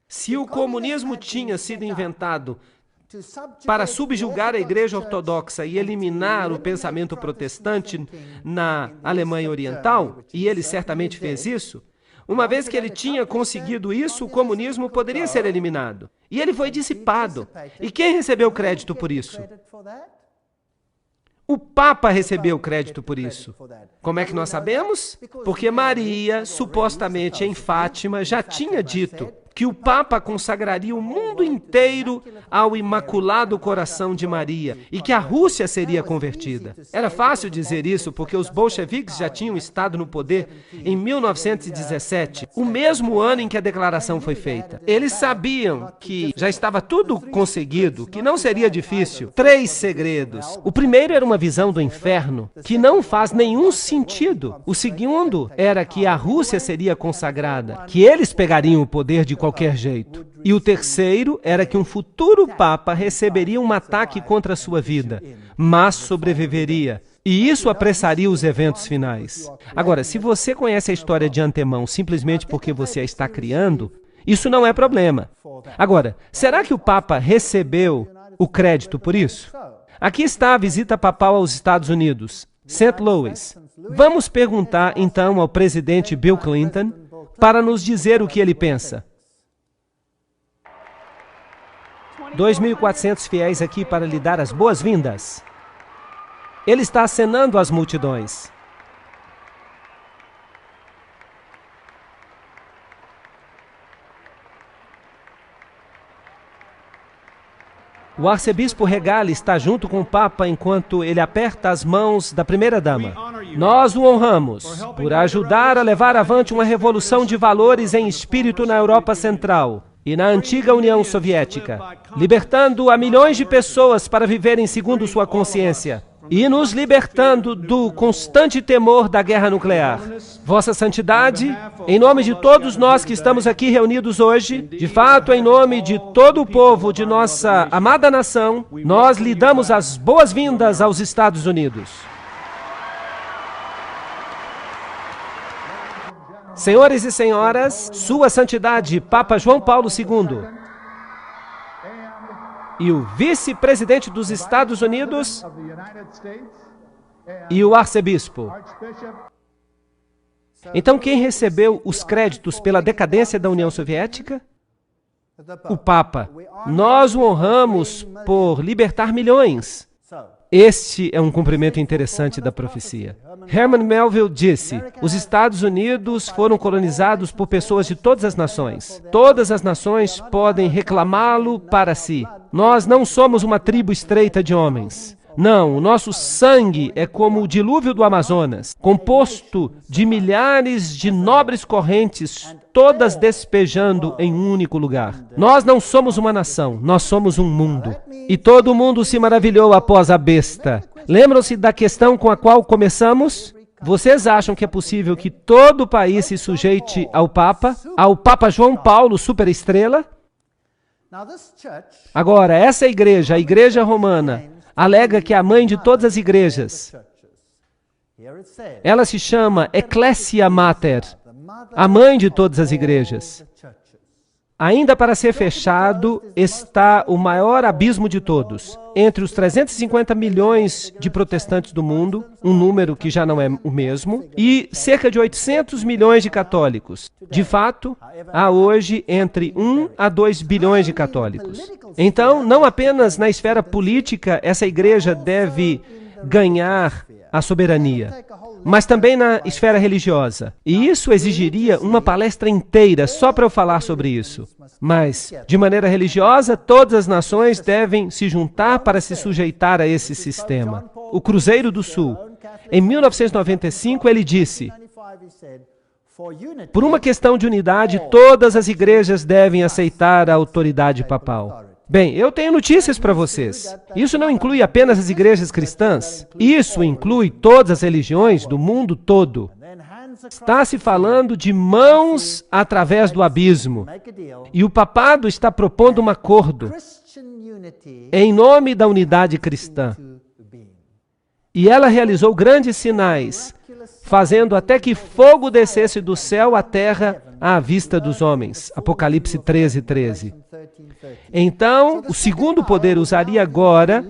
Se o comunismo tinha sido inventado para subjugar a Igreja Ortodoxa e eliminar o pensamento protestante na Alemanha Oriental, e ele certamente fez isso, uma vez que ele tinha conseguido isso, o comunismo poderia ser eliminado. E ele foi dissipado. E quem recebeu crédito por isso? O Papa recebeu crédito por isso. Como é que nós sabemos? Porque Maria, supostamente em Fátima, já tinha dito que o Papa consagraria o mundo inteiro ao Imaculado Coração de Maria e que a Rússia seria convertida. Era fácil dizer isso porque os bolcheviques já tinham estado no poder em 1917, o mesmo ano em que a declaração foi feita. Eles sabiam que já estava tudo conseguido, que não seria difícil. 3 segredos. O primeiro era uma visão do inferno, que não faz nenhum sentido. O segundo era que a Rússia seria consagrada, que eles pegariam o poder de qualquer jeito. E o terceiro era que um futuro Papa receberia um ataque contra a sua vida, mas sobreviveria. E isso apressaria os eventos finais. Agora, se você conhece a história de antemão simplesmente porque você a está criando, isso não é problema. Agora, será que o Papa recebeu o crédito por isso? Aqui está a visita papal aos Estados Unidos, St. Louis. Vamos perguntar então ao presidente Bill Clinton para nos dizer o que ele pensa. 2.400 fiéis aqui para lhe dar as boas-vindas. Ele está acenando às multidões. O arcebispo Regali está junto com o Papa enquanto ele aperta as mãos da primeira-dama. Nós o honramos por ajudar a levar avante uma revolução de valores em espírito na Europa Central e na antiga União Soviética, libertando a milhões de pessoas para viverem segundo sua consciência e nos libertando do constante temor da guerra nuclear. Vossa Santidade, em nome de todos nós que estamos aqui reunidos hoje, de fato, em nome de todo o povo de nossa amada nação, nós lhe damos as boas-vindas aos Estados Unidos. Senhores e senhoras, Sua Santidade, Papa João Paulo II, e o vice-presidente dos Estados Unidos e o arcebispo. Então, quem recebeu os créditos pela decadência da União Soviética? O Papa. Nós o honramos por libertar milhões. Este é um cumprimento interessante da profecia. Herman Melville disse, os Estados Unidos foram colonizados por pessoas de todas as nações. Todas as nações podem reclamá-lo para si. Nós não somos uma tribo estreita de homens. Não, o nosso sangue é como o dilúvio do Amazonas, composto de milhares de nobres correntes, todas despejando em um único lugar. Nós não somos uma nação, nós somos um mundo. E todo mundo se maravilhou após a besta. Lembram-se da questão com a qual começamos? Vocês acham que é possível que todo o país se sujeite ao Papa João Paulo, superestrela? Agora, essa igreja, a Igreja Romana, alega que é a mãe de todas as igrejas. Ela se chama Ecclesia Mater, a mãe de todas as igrejas. Ainda para ser fechado está o maior abismo de todos. Entre os 350 milhões de protestantes do mundo, um número que já não é o mesmo, e cerca de 800 milhões de católicos. De fato, há hoje entre 1 a 2 bilhões de católicos. Então, não apenas na esfera política essa igreja deve ganhar a soberania, mas também na esfera religiosa. E isso exigiria uma palestra inteira só para eu falar sobre isso. Mas, de maneira religiosa, todas as nações devem se juntar para se sujeitar a esse sistema. O Cruzeiro do Sul, em 1995, ele disse, Por uma questão de unidade, todas as igrejas devem aceitar a autoridade papal. Bem, eu tenho notícias para vocês. Isso não inclui apenas as igrejas cristãs. Isso inclui todas as religiões do mundo todo. Está se falando de mãos através do abismo. E o papado está propondo um acordo em nome da unidade cristã. E ela realizou grandes sinais, fazendo até que fogo descesse do céu à terra à vista dos homens. Apocalipse 13:13. Então, o segundo poder usaria agora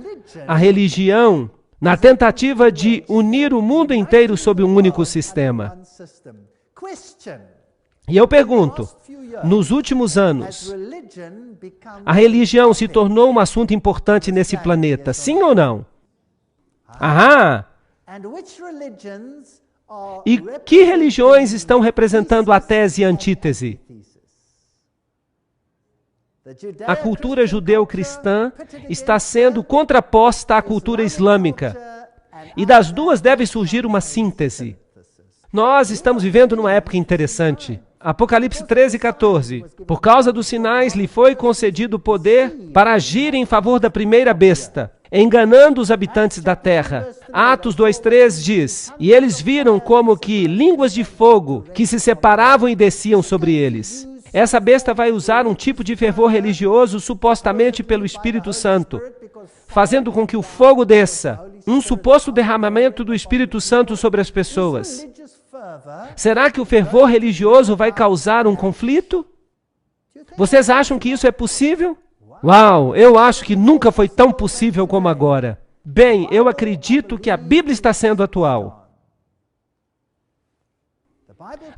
a religião na tentativa de unir o mundo inteiro sob um único sistema. E eu pergunto, nos últimos anos, a religião se tornou um assunto importante nesse planeta, sim ou não? Aham! E que religiões estão representando a tese e a antítese? A cultura judeu-cristã está sendo contraposta à cultura islâmica. E das duas deve surgir uma síntese. Nós estamos vivendo numa época interessante. Apocalipse 13:14. Por causa dos sinais, lhe foi concedido poder para agir em favor da primeira besta, enganando os habitantes da terra. Atos 2:3 diz, e eles viram como que línguas de fogo que se separavam e desciam sobre eles. Essa besta vai usar um tipo de fervor religioso supostamente pelo Espírito Santo, fazendo com que o fogo desça, um suposto derramamento do Espírito Santo sobre as pessoas. Será que o fervor religioso vai causar um conflito? Vocês acham que isso é possível? Uau, eu acho que nunca foi tão possível como agora. Bem, eu acredito que a Bíblia está sendo atual.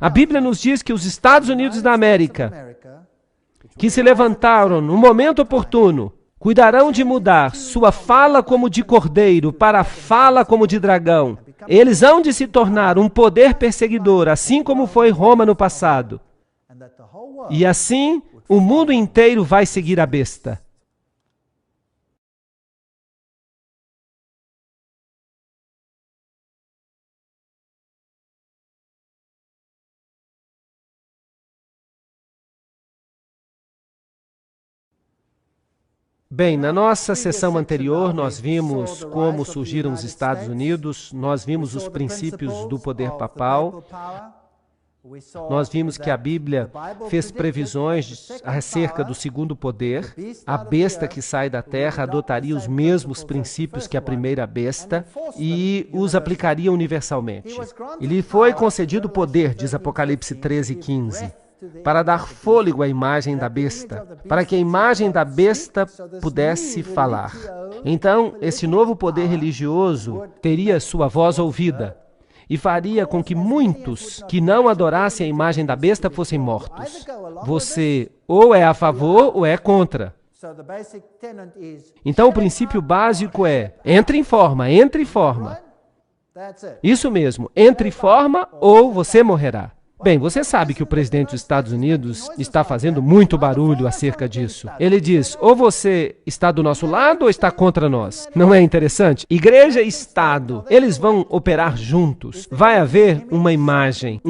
A Bíblia nos diz que os Estados Unidos da América, que se levantaram no momento oportuno, cuidarão de mudar sua fala como de cordeiro para a fala como de dragão. Eles hão de se tornar um poder perseguidor, assim como foi Roma no passado. E assim, o mundo inteiro vai seguir a besta. Bem, na nossa sessão anterior, nós vimos como surgiram os Estados Unidos, nós vimos os princípios do poder papal, nós vimos que a Bíblia fez previsões acerca do segundo poder. A besta que sai da terra adotaria os mesmos princípios que a primeira besta e os aplicaria universalmente. E lhe foi concedido poder, diz Apocalipse 13:15. Para dar fôlego à imagem da besta, para que a imagem da besta pudesse falar. Então, esse novo poder religioso teria sua voz ouvida e faria com que muitos que não adorassem a imagem da besta fossem mortos. Você ou é a favor ou é contra. Então, o princípio básico é, entre em forma, entre em forma. Isso mesmo, entre em forma ou você morrerá. Bem, você sabe que o presidente dos Estados Unidos está fazendo muito barulho acerca disso. Ele diz, ou você está do nosso lado ou está contra nós. Não é interessante? Igreja e Estado, eles vão operar juntos. Vai haver uma imagem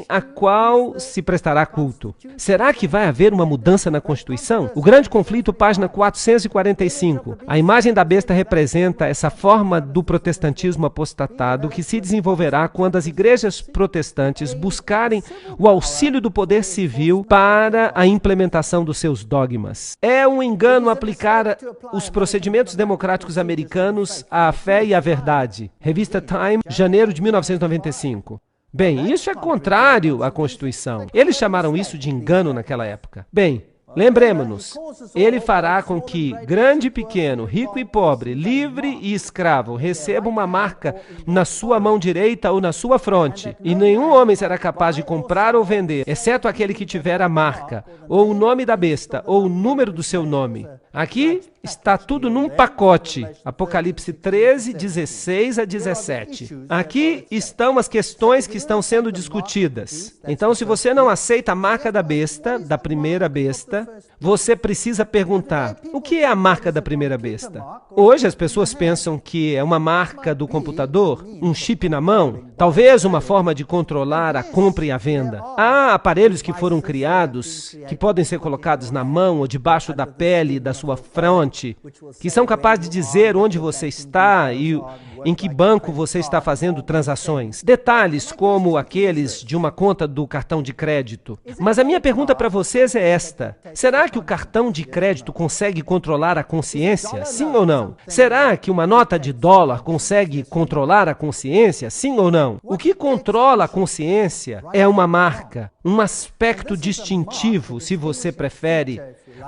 a qual se prestará culto. Será que vai haver uma mudança na Constituição? O Grande Conflito, página 445. A imagem da besta representa essa forma do protestantismo apostatado que se desenvolverá quando as igrejas protestantes buscarem o auxílio do poder civil para a implementação dos seus dogmas. É um engano aplicar os procedimentos democráticos americanos à fé e à verdade. Revista Time, janeiro de 1995. Bem, isso é contrário à Constituição. Eles chamaram isso de engano naquela época. Bem, lembremos-nos, ele fará com que grande e pequeno, rico e pobre, livre e escravo recebam uma marca na sua mão direita ou na sua fronte, e nenhum homem será capaz de comprar ou vender, exceto aquele que tiver a marca, ou o nome da besta, ou o número do seu nome. Aqui está tudo num pacote. Apocalipse 13, 16 a 17. Aqui estão as questões que estão sendo discutidas. Então, se você não aceita a marca da besta, da primeira besta, besta, você precisa perguntar, o que é a marca da primeira besta? Hoje as pessoas pensam que é uma marca do computador, um chip na mão, talvez uma forma de controlar a compra e a venda. Há aparelhos que foram criados, que podem ser colocados na mão ou debaixo da pele da sua fronte, que são capazes de dizer onde você está e em que banco você está fazendo transações. Detalhes como aqueles de uma conta do cartão de crédito. Mas a minha pergunta para vocês é esta. Será que o cartão de crédito consegue controlar a consciência? Sim ou não? Será que uma nota de dólar consegue controlar a consciência? Sim ou não? O que controla a consciência é uma marca, um aspecto distintivo, se você prefere,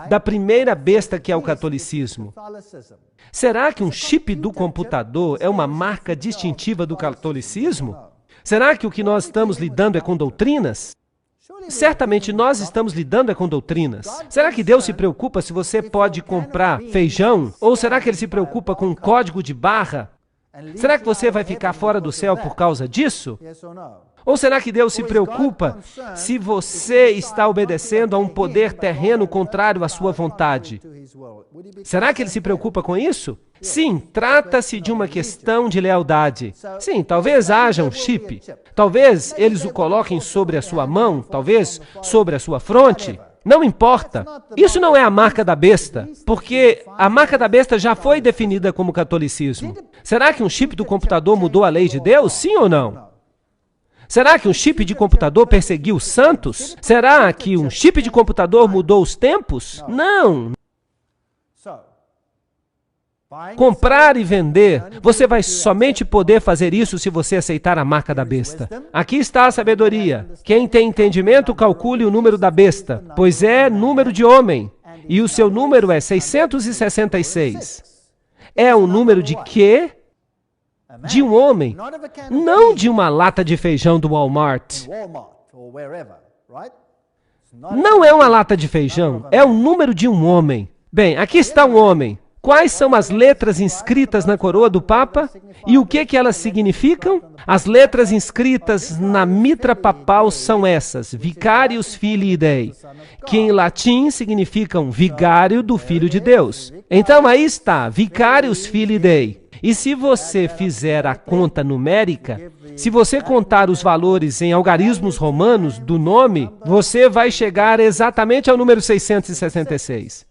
da primeira besta que é o catolicismo. Será que um chip do computador é uma marca distintiva do catolicismo? Será que o que nós estamos lidando é com doutrinas? Certamente nós estamos lidando com doutrinas. Será que Deus se preocupa se você pode comprar feijão? Ou será que Ele se preocupa com um código de barra? Será que você vai ficar fora do céu por causa disso? Ou será que Deus se preocupa se você está obedecendo a um poder terreno contrário à sua vontade? Será que Ele se preocupa com isso? Sim, trata-se de uma questão de lealdade. Sim, talvez haja um chip. Talvez eles o coloquem sobre a sua mão, talvez sobre a sua fronte. Não importa. Isso não é a marca da besta, porque a marca da besta já foi definida como catolicismo. Será que um chip do computador mudou a lei de Deus? Sim ou não? Será que um chip de computador perseguiu os santos? Será que um chip de computador mudou os tempos? Não. Comprar e vender, você vai somente poder fazer isso se você aceitar a marca da besta. Aqui está a sabedoria. Quem tem entendimento, calcule o número da besta, pois é número de homem, e o seu número é 666. É um número de quê? De um homem, não de uma lata de feijão do Walmart. Não é uma lata de feijão, é o número de um homem. Bem, aqui está um homem. Quais são as letras inscritas na coroa do Papa? E o que elas significam? As letras inscritas na mitra papal são essas, Vicarius Filii Dei, que em latim significam vigário do Filho de Deus. Então aí está, Vicarius Filii Dei. E se você fizer a conta numérica, se você contar os valores em algarismos romanos do nome, você vai chegar exatamente ao número 666.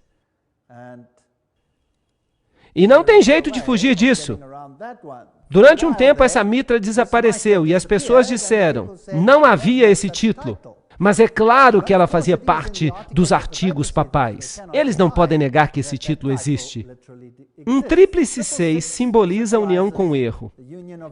E não tem jeito de fugir disso. Durante um tempo, essa mitra desapareceu e as pessoas disseram, não havia esse título. Mas é claro que ela fazia parte dos artigos papais. Eles não podem negar que esse título existe. Um tríplice 6 simboliza a união com o erro.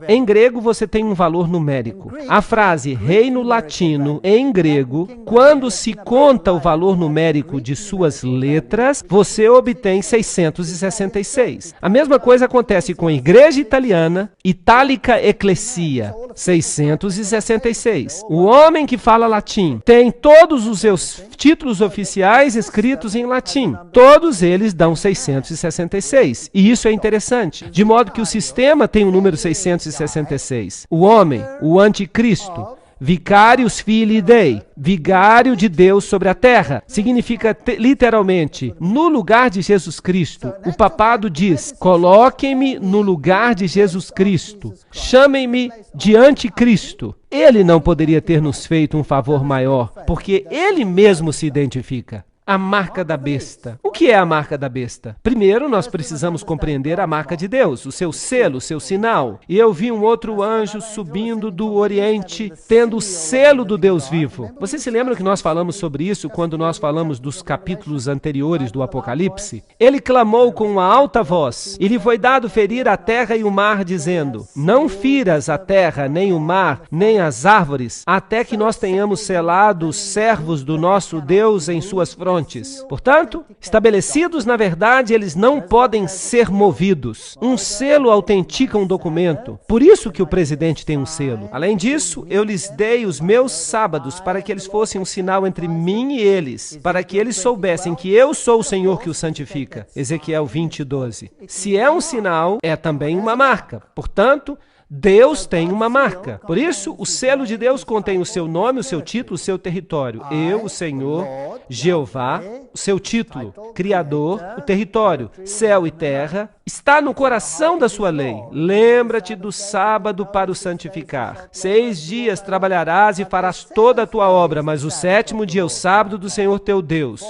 Em grego, você tem um valor numérico. A frase reino latino, em grego, quando se conta o valor numérico de suas letras, você obtém 666. A mesma coisa acontece com a igreja italiana, Itálica Ecclesia, 666. O homem que fala latim tem todos os seus títulos oficiais escritos em latim. Todos eles dão 666. E isso é interessante. De modo que o sistema tem o número 666. O homem, o anticristo, Vicarius Filii Dei, vigário de Deus sobre a terra, significa literalmente, no lugar de Jesus Cristo. O papado diz, coloquem-me no lugar de Jesus Cristo, chamem-me de anticristo. Ele não poderia ter nos feito um favor maior, porque ele mesmo se identifica. A marca da besta. O que é a marca da besta? Primeiro, nós precisamos compreender a marca de Deus, o seu selo, o seu sinal. E eu vi um outro anjo subindo do Oriente, tendo o selo do Deus vivo. Você se lembra que nós falamos sobre isso quando nós falamos dos capítulos anteriores do Apocalipse? Ele clamou com uma alta voz, e lhe foi dado ferir a terra e o mar, dizendo, não firas a terra, nem o mar, nem as árvores, até que nós tenhamos selado os servos do nosso Deus em suas frontes. Portanto, estabelecidos na verdade, eles não podem ser movidos. Um selo autentica um documento. Por isso que o presidente tem um selo. Além disso, eu lhes dei os meus sábados para que eles fossem um sinal entre mim e eles, para que eles soubessem que eu sou o Senhor que os santifica. Ezequiel 20:12. Se é um sinal, é também uma marca. Portanto, Deus tem uma marca. Por isso, o selo de Deus contém o seu nome, o seu título, o seu território. Eu, o Senhor, Jeová, o seu título, Criador, o território, céu e terra, está no coração da sua lei. Lembra-te do sábado para o santificar. 6 dias trabalharás e farás toda a tua obra, mas o 7º dia é o sábado do Senhor teu Deus.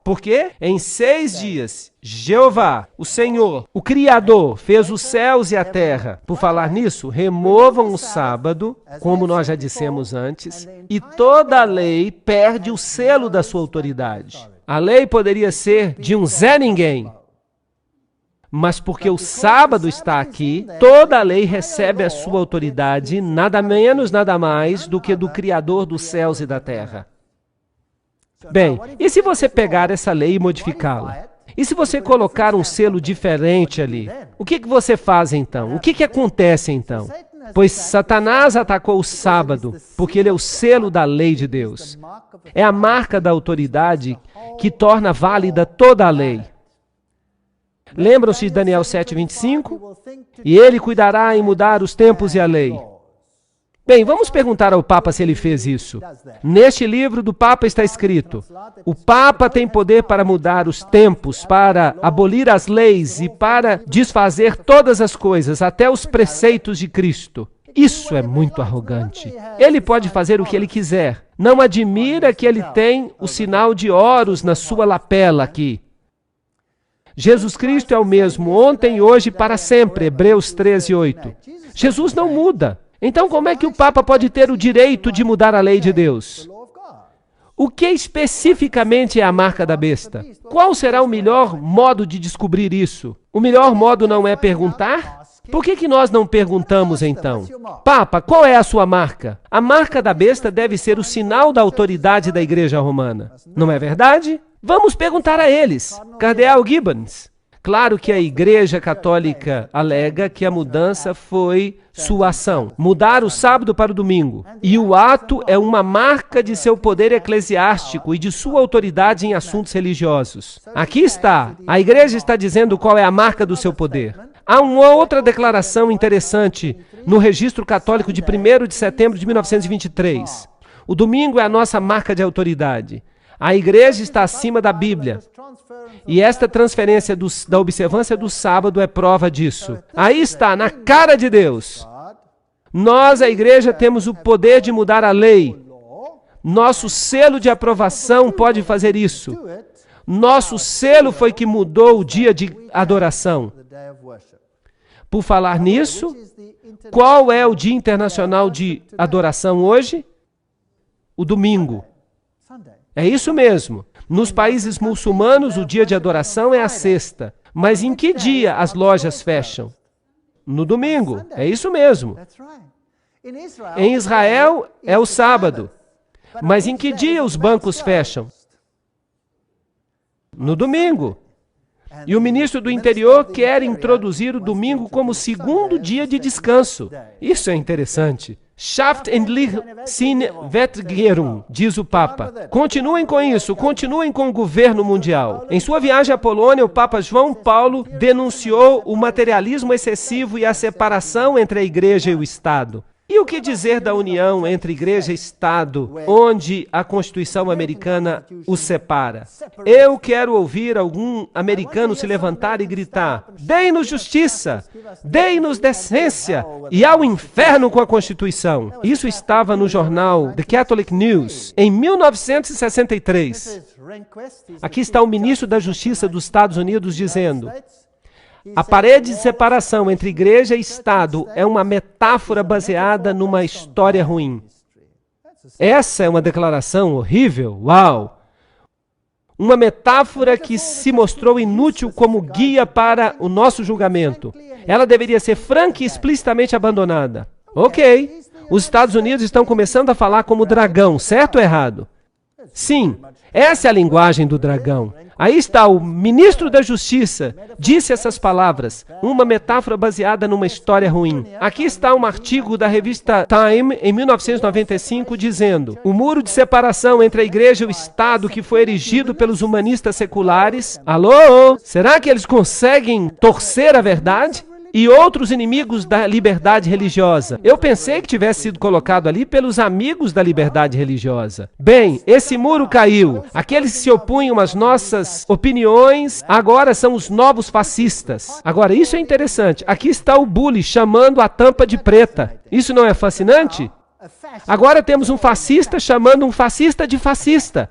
Por quê? Em 6 dias, Jeová, o Senhor, o Criador, fez os céus e a terra. Por falar nisso, removam o sábado, como nós já dissemos antes, e toda a lei perde o selo da sua autoridade. A lei poderia ser de um Zé Ninguém, mas porque o sábado está aqui, toda a lei recebe a sua autoridade, nada menos, nada mais do que do Criador dos céus e da terra. Bem, e se você pegar essa lei e modificá-la? E se você colocar um selo diferente ali? O que você faz então? O que acontece então? Pois Satanás atacou o sábado, porque ele é o selo da lei de Deus. É a marca da autoridade que torna válida toda a lei. Lembram-se de Daniel 7:25? E ele cuidará em mudar os tempos e a lei. Bem, vamos perguntar ao Papa se ele fez isso. Neste livro do Papa está escrito: o Papa tem poder para mudar os tempos, para abolir as leis e para desfazer todas as coisas, até os preceitos de Cristo. Isso é muito arrogante. Ele pode fazer o que ele quiser. Não admira que ele tem o sinal de Horus na sua lapela aqui. Jesus Cristo é o mesmo ontem, hoje e para sempre. Hebreus 13:8. Jesus não muda. Então, como é que o Papa pode ter o direito de mudar a lei de Deus? O que especificamente é a marca da besta? Qual será o melhor modo de descobrir isso? O melhor modo não é perguntar? Por que nós não perguntamos então? Papa, qual é a sua marca? A marca da besta deve ser o sinal da autoridade da Igreja Romana. Não é verdade? Vamos perguntar a eles. Cardeal Gibbons. Claro que a Igreja Católica alega que a mudança foi sua ação. Mudar o sábado para o domingo. E o ato é uma marca de seu poder eclesiástico e de sua autoridade em assuntos religiosos. Aqui está. A Igreja está dizendo qual é a marca do seu poder. Há uma outra declaração interessante no Registro Católico de 1º de setembro de 1923. O domingo é a nossa marca de autoridade. A Igreja está acima da Bíblia. E esta transferência da observância do sábado é prova disso. Aí está, na cara de Deus. Nós, a Igreja, temos o poder de mudar a lei. Nosso selo de aprovação pode fazer isso. Nosso selo foi que mudou o dia de adoração. Por falar nisso, qual é o Dia Internacional de Adoração hoje? O domingo. É isso mesmo. Nos países muçulmanos, o dia de adoração é a sexta. Mas em que dia as lojas fecham? No domingo. É isso mesmo. Em Israel, é o sábado. Mas em que dia os bancos fecham? No domingo. E o ministro do Interior quer introduzir o domingo como segundo dia de descanso. Isso é interessante. Schafft endlich sin Wetterung, diz o Papa. Continuem com isso, continuem com o governo mundial. Em sua viagem à Polônia, o Papa João Paulo denunciou o materialismo excessivo e a separação entre a Igreja e o Estado. E o que dizer da união entre Igreja e Estado, onde a Constituição americana os separa? Eu quero ouvir algum americano se levantar e gritar: deem-nos justiça, deem-nos decência e ao inferno com a Constituição. Isso estava no jornal The Catholic News, em 1963. Aqui está o ministro da Justiça dos Estados Unidos dizendo: a parede de separação entre Igreja e Estado é uma metáfora baseada numa história ruim. Essa é uma declaração horrível? Uau! Uma metáfora que se mostrou inútil como guia para o nosso julgamento. Ela deveria ser franca e explicitamente abandonada. Ok, os Estados Unidos estão começando a falar como dragão, certo ou errado? Sim, essa é a linguagem do dragão. Aí está, o ministro da Justiça disse essas palavras, uma metáfora baseada numa história ruim. Aqui está um artigo da revista Time, em 1995, dizendo: o muro de separação entre a Igreja e o Estado que foi erigido pelos humanistas seculares. Alô? Será que eles conseguem torcer a verdade? e outros inimigos da liberdade religiosa. Eu pensei que tivesse sido colocado ali pelos amigos da liberdade religiosa. Bem, esse muro caiu. Aqueles que se opunham às nossas opiniões agora são os novos fascistas. Agora, isso é interessante. Aqui está o bully chamando a tampa de preta. Isso não é fascinante? Agora temos um fascista chamando um fascista de fascista.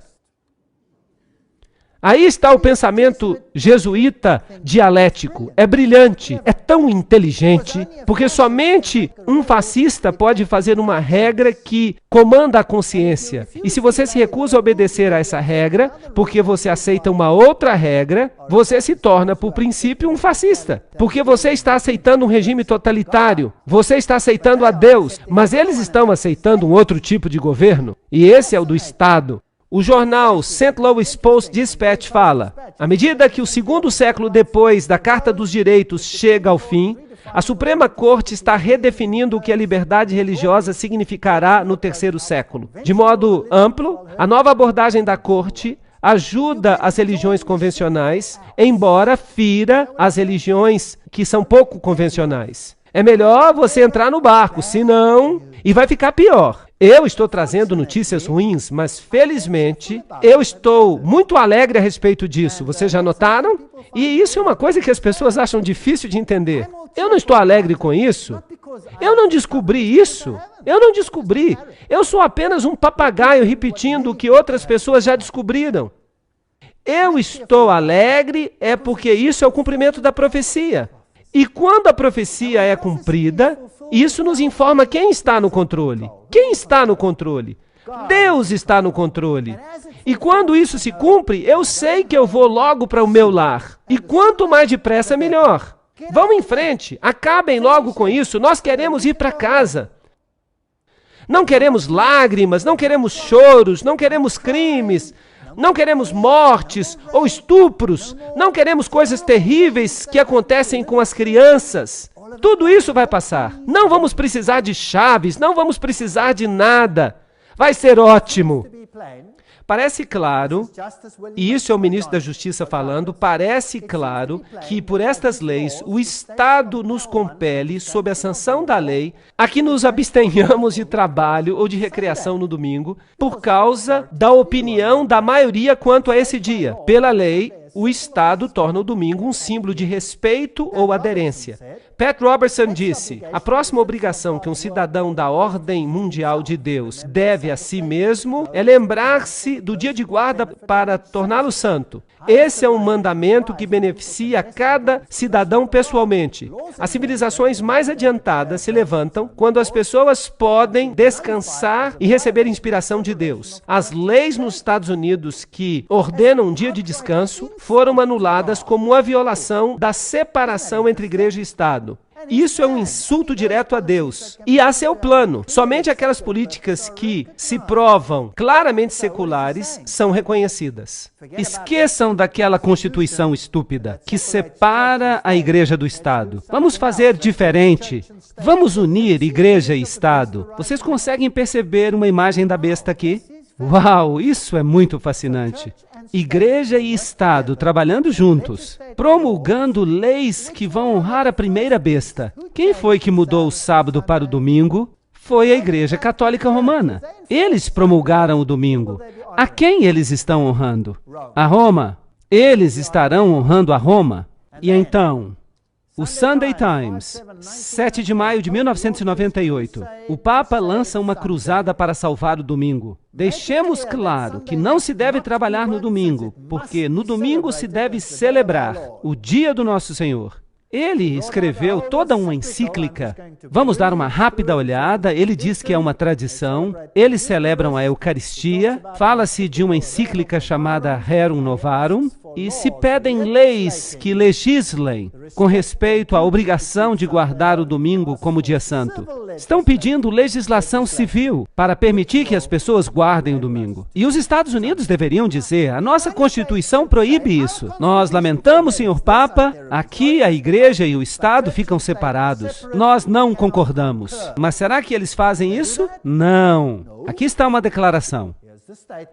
Aí está o pensamento jesuíta dialético. É brilhante, é tão inteligente, porque somente um fascista pode fazer uma regra que comanda a consciência. E se você se recusa a obedecer a essa regra, porque você aceita uma outra regra, você se torna, por princípio, um fascista. Porque você está aceitando um regime totalitário, você está aceitando a Deus, mas eles estão aceitando um outro tipo de governo, e esse é o do Estado. O jornal St. Louis Post-Dispatch fala, à medida que o segundo século depois da Carta dos Direitos chega ao fim, a Suprema Corte está redefinindo o que a liberdade religiosa significará no terceiro século. De modo amplo, a nova abordagem da Corte ajuda as religiões convencionais, embora fira as religiões que são pouco convencionais. É melhor você entrar no barco, senão... E vai ficar pior. Eu estou trazendo notícias ruins, mas felizmente eu estou muito alegre a respeito disso. Vocês já notaram? E isso é uma coisa que as pessoas acham difícil de entender. Eu não estou alegre com isso. Eu não descobri isso. Eu não descobri. Eu sou apenas um papagaio repetindo o que outras pessoas já descobriram. Eu estou alegre é porque isso é o cumprimento da profecia. E quando a profecia é cumprida, isso nos informa quem está no controle. Quem está no controle? Deus está no controle. E quando isso se cumpre, eu sei que eu vou logo para o meu lar. E quanto mais depressa, melhor. Vão em frente, acabem logo com isso. Nós queremos ir para casa. Não queremos lágrimas, não queremos choros, não queremos crimes, não queremos mortes ou estupros, não queremos coisas terríveis que acontecem com as crianças. Tudo isso vai passar. Não vamos precisar de chaves, não vamos precisar de nada. Vai ser ótimo. Parece claro, e isso é o ministro da Justiça falando, parece claro que por estas leis o Estado nos compele, sob a sanção da lei, a que nos abstenhamos de trabalho ou de recreação no domingo, por causa da opinião da maioria quanto a esse dia. Pela lei, o Estado torna o domingo um símbolo de respeito ou aderência. Pat Robertson disse, a próxima obrigação que um cidadão da ordem mundial de Deus deve a si mesmo é lembrar-se do dia de guarda para torná-lo santo. Esse é um mandamento que beneficia cada cidadão pessoalmente. As civilizações mais adiantadas se levantam quando as pessoas podem descansar e receber inspiração de Deus. As leis nos Estados Unidos que ordenam um dia de descanso foram anuladas como uma violação da separação entre igreja e Estado. Isso é um insulto direto a Deus. E a seu plano. Somente aquelas políticas que se provam claramente seculares são reconhecidas. Esqueçam daquela Constituição estúpida que separa a igreja do Estado. Vamos fazer diferente. Vamos unir igreja e Estado. Vocês conseguem perceber uma imagem da besta aqui? Uau, isso é muito fascinante. Igreja e Estado trabalhando juntos, promulgando leis que vão honrar a primeira besta. Quem foi que mudou o sábado para o domingo? Foi a Igreja Católica Romana. Eles promulgaram o domingo. A quem eles estão honrando? A Roma. Eles estarão honrando a Roma. E então, o Sunday Times, 7 de maio de 1998, o Papa lança uma cruzada para salvar o domingo. Deixemos claro que não se deve trabalhar no domingo, porque no domingo se deve celebrar o dia do nosso Senhor. Ele escreveu toda uma encíclica. Vamos dar uma rápida olhada. Ele diz que é uma tradição. Eles celebram a Eucaristia. Fala-se de uma encíclica chamada Rerum Novarum. E se pedem leis que legislem com respeito à obrigação de guardar o domingo como dia santo. Estão pedindo legislação civil para permitir que as pessoas guardem o domingo. E os Estados Unidos deveriam dizer, a nossa Constituição proíbe isso. Nós lamentamos, senhor Papa, aqui a igreja e o Estado ficam separados. Nós não concordamos. Mas será que eles fazem isso? Não. Aqui está uma declaração.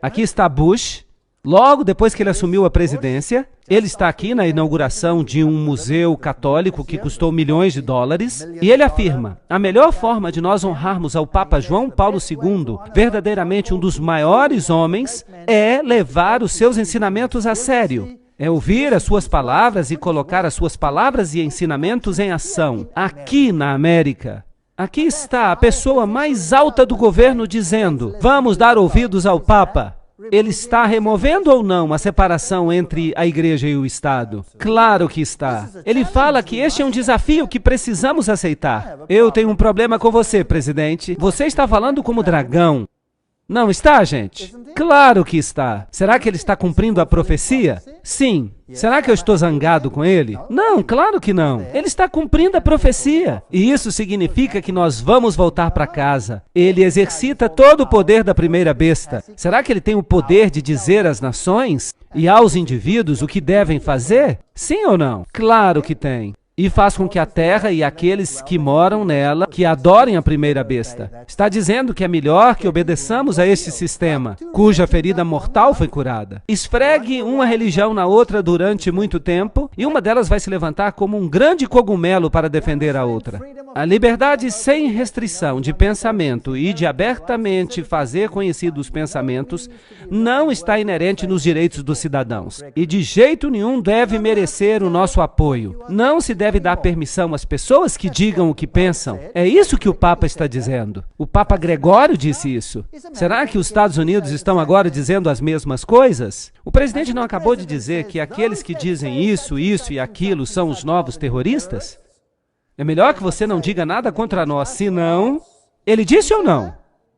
Aqui está Bush, Logo depois que ele assumiu a presidência, ele está aqui na inauguração de um museu católico que custou milhões de dólares, e ele afirma: a melhor forma de nós honrarmos ao Papa João Paulo II, verdadeiramente um dos maiores homens, é levar os seus ensinamentos a sério. É ouvir as suas palavras e colocar as suas palavras e ensinamentos em ação, aqui na América. Aqui está a pessoa mais alta do governo dizendo: vamos dar ouvidos ao Papa. Ele está removendo ou não a separação entre a igreja e o Estado? Claro que está. Ele fala que este é um desafio que precisamos aceitar. Eu tenho um problema com você, presidente. Você está falando como dragão. Não está, gente? Claro que está. Será que ele está cumprindo a profecia? Sim. Será que eu estou zangado com ele? Não, claro que não. Ele está cumprindo a profecia. E isso significa que nós vamos voltar para casa. Ele exercita todo o poder da primeira besta. Será que ele tem o poder de dizer às nações e aos indivíduos o que devem fazer? Sim ou não? Claro que tem. E faz com que a terra e aqueles que moram nela, que adorem a primeira besta. Está dizendo que é melhor que obedeçamos a este sistema, cuja ferida mortal foi curada. Esfregue uma religião na outra durante muito tempo, e uma delas vai se levantar como um grande cogumelo para defender a outra. A liberdade sem restrição de pensamento e de abertamente fazer conhecidos os pensamentos não está inerente nos direitos dos cidadãos. E de jeito nenhum deve merecer o nosso apoio. Não se deve dar permissão às pessoas que digam o que pensam. É isso que o Papa está dizendo. O Papa Gregório disse isso. Será que os Estados Unidos estão agora dizendo as mesmas coisas? O presidente não acabou de dizer que aqueles que dizem isso e aquilo são os novos terroristas? É melhor que você não diga nada contra nós, senão... Ele disse ou não?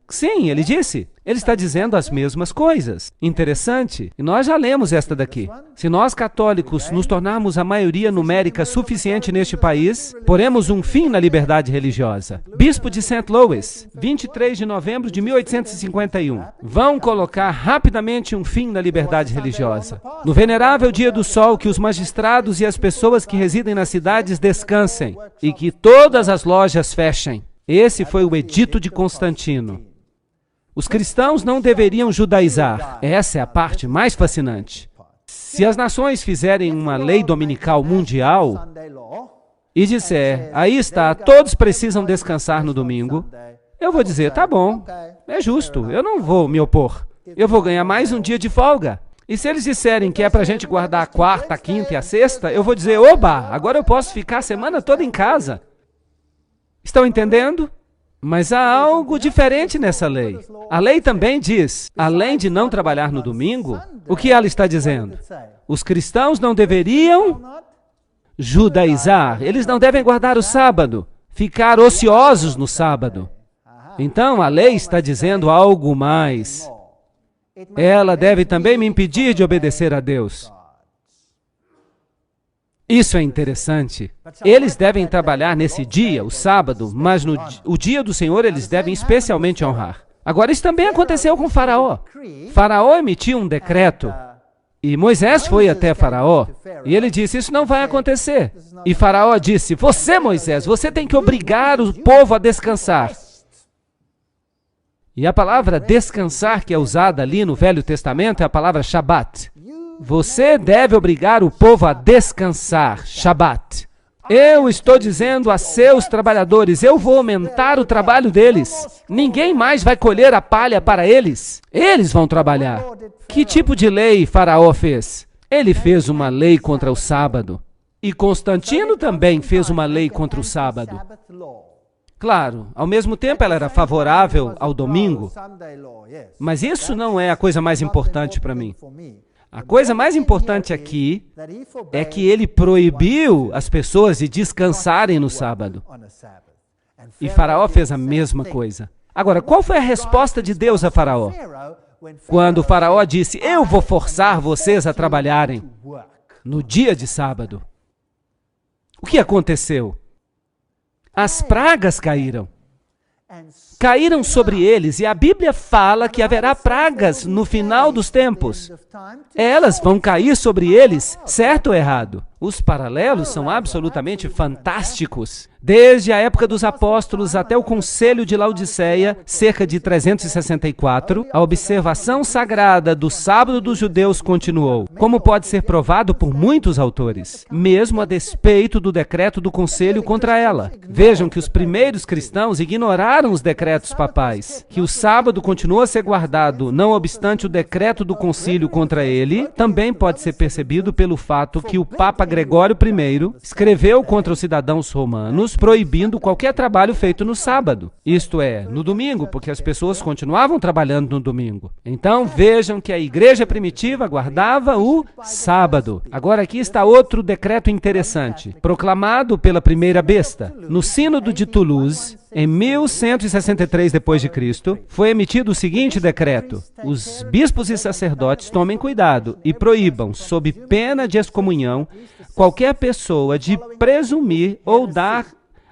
Sim, ele disse. Ele está dizendo as mesmas coisas. Interessante. E nós já lemos esta daqui. Se nós católicos nos tornarmos a maioria numérica suficiente neste país, poremos um fim na liberdade religiosa. Bispo de St. Louis, 23 de novembro de 1851. Vão colocar rapidamente um fim na liberdade religiosa. No venerável dia do sol, que os magistrados e as pessoas que residem nas cidades descansem e que todas as lojas fechem. Esse foi o edito de Constantino. Os cristãos não deveriam judaizar. Essa é a parte mais fascinante. Se as nações fizerem uma lei dominical mundial e disser, aí está, todos precisam descansar no domingo, eu vou dizer, tá bom, é justo, eu não vou me opor. Eu vou ganhar mais um dia de folga. E se eles disserem que é para a gente guardar a quarta, a quinta e a sexta, eu vou dizer, oba, agora eu posso ficar a semana toda em casa. Estão entendendo? Mas há algo diferente nessa lei. A lei também diz, além de não trabalhar no domingo, o que ela está dizendo? Os cristãos não deveriam judaizar, eles não devem guardar o sábado, ficar ociosos no sábado. Então, a lei está dizendo algo mais. Ela deve também me impedir de obedecer a Deus. Isso é interessante. Eles devem trabalhar nesse dia, o sábado, mas o dia do Senhor eles devem especialmente honrar. Agora, isso também aconteceu com Faraó. Faraó emitiu um decreto e Moisés foi até Faraó e ele disse, isso não vai acontecer. E Faraó disse, você, Moisés, você tem que obrigar o povo a descansar. E a palavra descansar que é usada ali no Velho Testamento é a palavra Shabat. Você deve obrigar o povo a descansar, Shabat. Eu estou dizendo a seus trabalhadores, eu vou aumentar o trabalho deles. Ninguém mais vai colher a palha para eles. Eles vão trabalhar. Que tipo de lei Faraó fez? Ele fez uma lei contra o sábado. E Constantino também fez uma lei contra o sábado. Claro, ao mesmo tempo ela era favorável ao domingo. Mas isso não é a coisa mais importante para mim. A coisa mais importante aqui é que ele proibiu as pessoas de descansarem no sábado. E Faraó fez a mesma coisa. Agora, qual foi a resposta de Deus a Faraó? Quando Faraó disse, eu vou forçar vocês a trabalharem no dia de sábado. O que aconteceu? As pragas caíram. Caíram sobre eles, e a Bíblia fala que haverá pragas no final dos tempos. Elas vão cair sobre eles, certo ou errado? Os paralelos são absolutamente fantásticos. Desde a época dos apóstolos até o Concílio de Laodiceia, cerca de 364, a observação sagrada do sábado dos judeus continuou, como pode ser provado por muitos autores, mesmo a despeito do decreto do Concílio contra ela. Vejam que os primeiros cristãos ignoraram os decretos papais. Que o sábado continuou a ser guardado, não obstante o decreto do Concílio contra ele, também pode ser percebido pelo fato que o Papa Gregório I escreveu contra os cidadãos romanos proibindo qualquer trabalho feito no sábado, isto é, no domingo, porque as pessoas continuavam trabalhando no domingo. Então vejam que a igreja primitiva guardava o sábado. Agora aqui está outro decreto interessante, proclamado pela primeira besta. No Sínodo de Toulouse, em 1163 d.C., foi emitido o seguinte decreto: os bispos e sacerdotes tomem cuidado e proíbam, sob pena de excomunhão, qualquer pessoa de presumir ou dar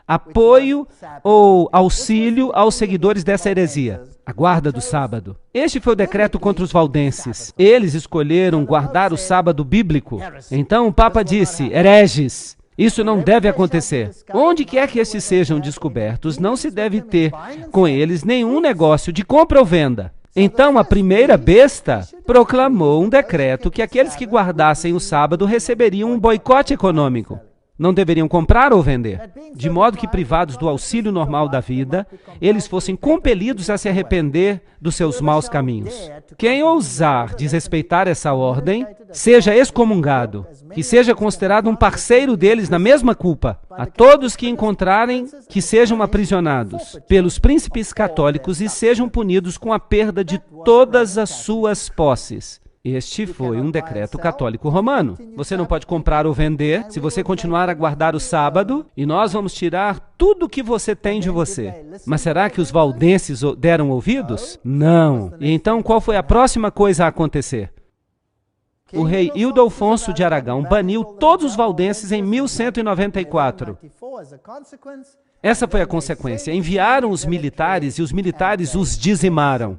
apoio ou auxílio aos seguidores dessa heresia, a guarda do sábado. Este foi o decreto contra os valdenses. Eles escolheram guardar o sábado bíblico. Então o Papa disse: hereges, isso não deve acontecer. Onde quer que estes sejam descobertos, não se deve ter com eles nenhum negócio de compra ou venda. Então a primeira besta proclamou um decreto que aqueles que guardassem o sábado receberiam um boicote econômico. Não deveriam comprar ou vender, de modo que, privados do auxílio normal da vida, eles fossem compelidos a se arrepender dos seus maus caminhos. Quem ousar desrespeitar essa ordem, seja excomungado, que seja considerado um parceiro deles na mesma culpa. A todos que encontrarem, que sejam aprisionados pelos príncipes católicos e sejam punidos com a perda de todas as suas posses. Este foi um decreto católico romano. Você não pode comprar ou vender se você continuar a guardar o sábado, e nós vamos tirar tudo o que você tem de você. Mas será que os valdenses deram ouvidos? Não. E então qual foi a próxima coisa a acontecer? O rei Ildefonso de Aragão baniu todos os valdenses em 1194. Essa foi a consequência. Enviaram os militares e os militares os dizimaram.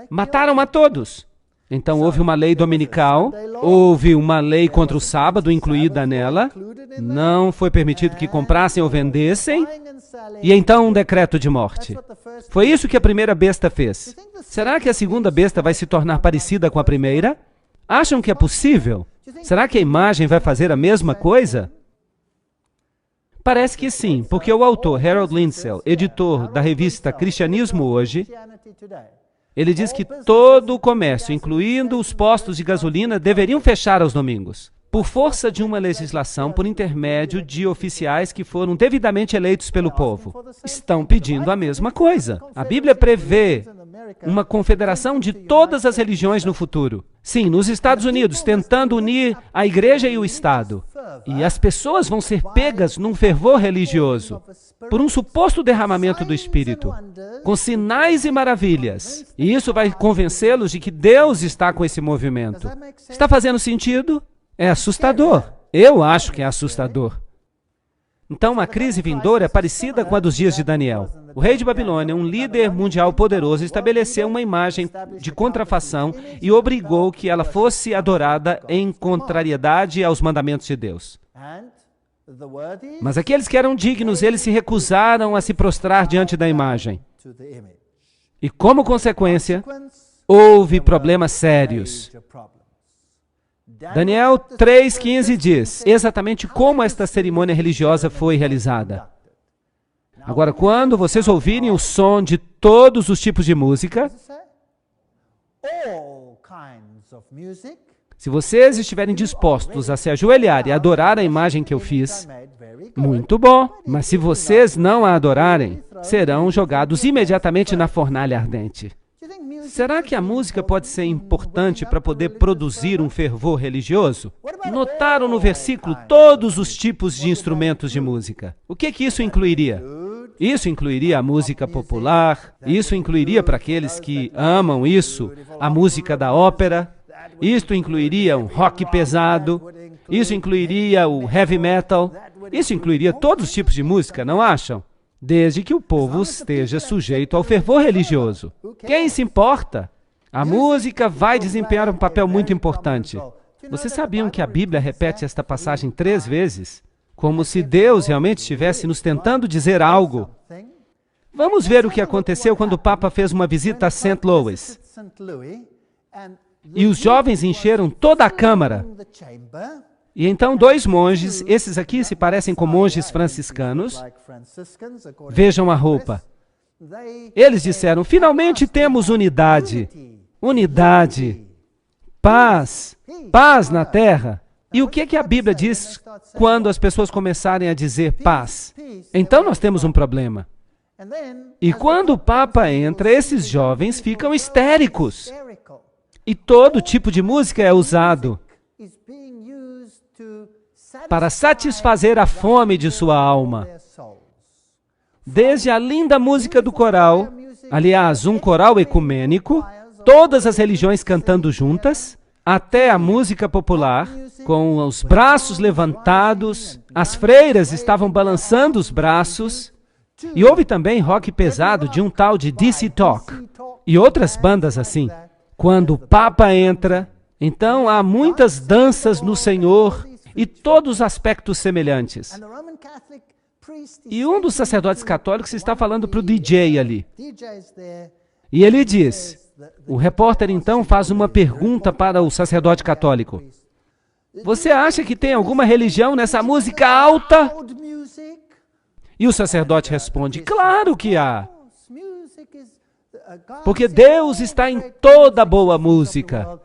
Mataram a todos. Então houve uma lei dominical, houve uma lei contra o sábado incluída nela, não foi permitido que comprassem ou vendessem, e então um decreto de morte. Foi isso que a primeira besta fez. Será que a segunda besta vai se tornar parecida com a primeira? Acham que é possível? Será que a imagem vai fazer a mesma coisa? Parece que sim, porque o autor Harold Lindsell, editor da revista Cristianismo Hoje, ele diz que todo o comércio, incluindo os postos de gasolina, deveriam fechar aos domingos, por força de uma legislação por intermédio de oficiais que foram devidamente eleitos pelo povo. Estão pedindo a mesma coisa. A Bíblia prevê uma confederação de todas as religiões no futuro. Sim, nos Estados Unidos, tentando unir a igreja e o Estado. E as pessoas vão ser pegas num fervor religioso, por um suposto derramamento do Espírito, com sinais e maravilhas. E isso vai convencê-los de que Deus está com esse movimento. Está fazendo sentido? É assustador. Eu acho que é assustador. Então, uma crise vindoura é parecida com a dos dias de Daniel. O rei de Babilônia, um líder mundial poderoso, estabeleceu uma imagem de contrafação e obrigou que ela fosse adorada em contrariedade aos mandamentos de Deus. Mas aqueles que eram dignos, eles se recusaram a se prostrar diante da imagem. E como consequência, houve problemas sérios. Daniel 3,15 diz exatamente como esta cerimônia religiosa foi realizada. Agora, quando vocês ouvirem o som de todos os tipos de música, se vocês estiverem dispostos a se ajoelhar e adorar a imagem que eu fiz, muito bom. Mas se vocês não a adorarem, serão jogados imediatamente na fornalha ardente. Será que a música pode ser importante para poder produzir um fervor religioso? Notaram no versículo todos os tipos de instrumentos de música. O que isso incluiria? Isso incluiria a música popular, isso incluiria, para aqueles que amam isso, a música da ópera, isso incluiria um rock pesado, isso incluiria o heavy metal, isso incluiria todos os tipos de música, não acham? Desde que o povo esteja sujeito ao fervor religioso. Quem se importa? A música vai desempenhar um papel muito importante. Vocês sabiam que a Bíblia repete esta passagem 3 vezes? como se Deus realmente estivesse nos tentando dizer algo. Vamos ver o que aconteceu quando o Papa fez uma visita a St. Louis. E os jovens encheram toda a câmara. E então 2 monges, esses aqui se parecem com monges franciscanos, vejam a roupa. Eles disseram, finalmente temos unidade, unidade, paz, paz na terra. E o que é que a Bíblia diz quando as pessoas começarem a dizer paz? Então nós temos um problema. E quando o Papa entra, esses jovens ficam histéricos. E todo tipo de música é usado para satisfazer a fome de sua alma. Desde a linda música do coral, aliás, um coral ecumênico, todas as religiões cantando juntas, até a música popular, com os braços levantados, as freiras estavam balançando os braços, e houve também rock pesado de um tal de DC Talk, e outras bandas assim. Quando o Papa entra, então há muitas danças no Senhor e todos os aspectos semelhantes. E um dos sacerdotes católicos está falando para o DJ ali. E ele diz, o repórter então faz uma pergunta para o sacerdote católico. Você acha que tem alguma religião nessa música alta? E o sacerdote responde, claro que há. Porque Deus está em toda boa música.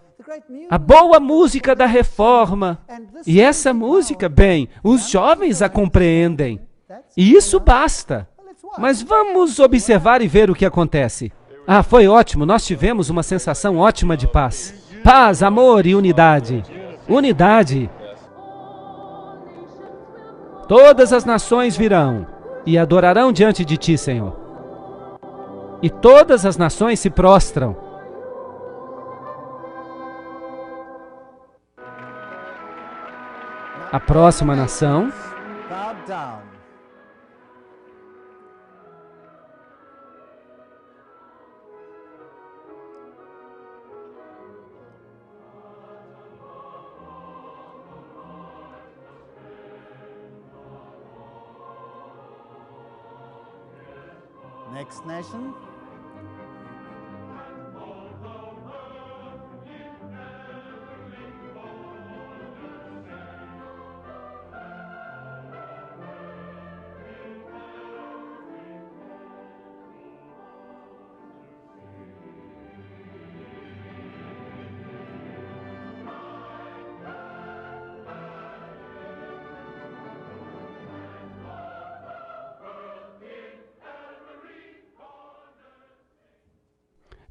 A boa música da reforma. E essa música, bem, os jovens a compreendem. E isso basta. Mas vamos observar e ver o que acontece. Ah, foi ótimo. Nós tivemos uma sensação ótima de paz. Paz, amor e unidade. Unidade. Todas as nações virão e adorarão diante de ti, Senhor. E todas as nações se prostram. A próxima nação. Next nation.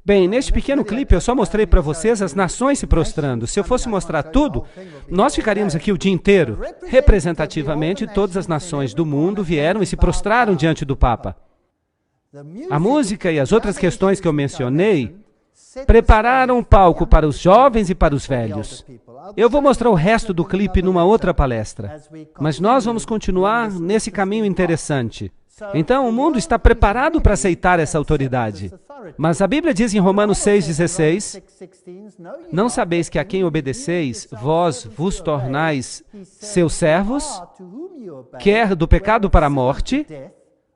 Bem, neste pequeno clipe eu só mostrei para vocês as nações se prostrando. Se eu fosse mostrar tudo, nós ficaríamos aqui o dia inteiro. Representativamente, todas as nações do mundo vieram e se prostraram diante do Papa. A música e as outras questões que eu mencionei prepararam o palco para os jovens e para os velhos. Eu vou mostrar o resto do clipe numa outra palestra, mas nós vamos continuar nesse caminho interessante. Então, o mundo está preparado para aceitar essa autoridade. Mas a Bíblia diz em Romanos 6,16, não sabeis que a quem obedeceis, vós vos tornais seus servos, quer do pecado para a morte,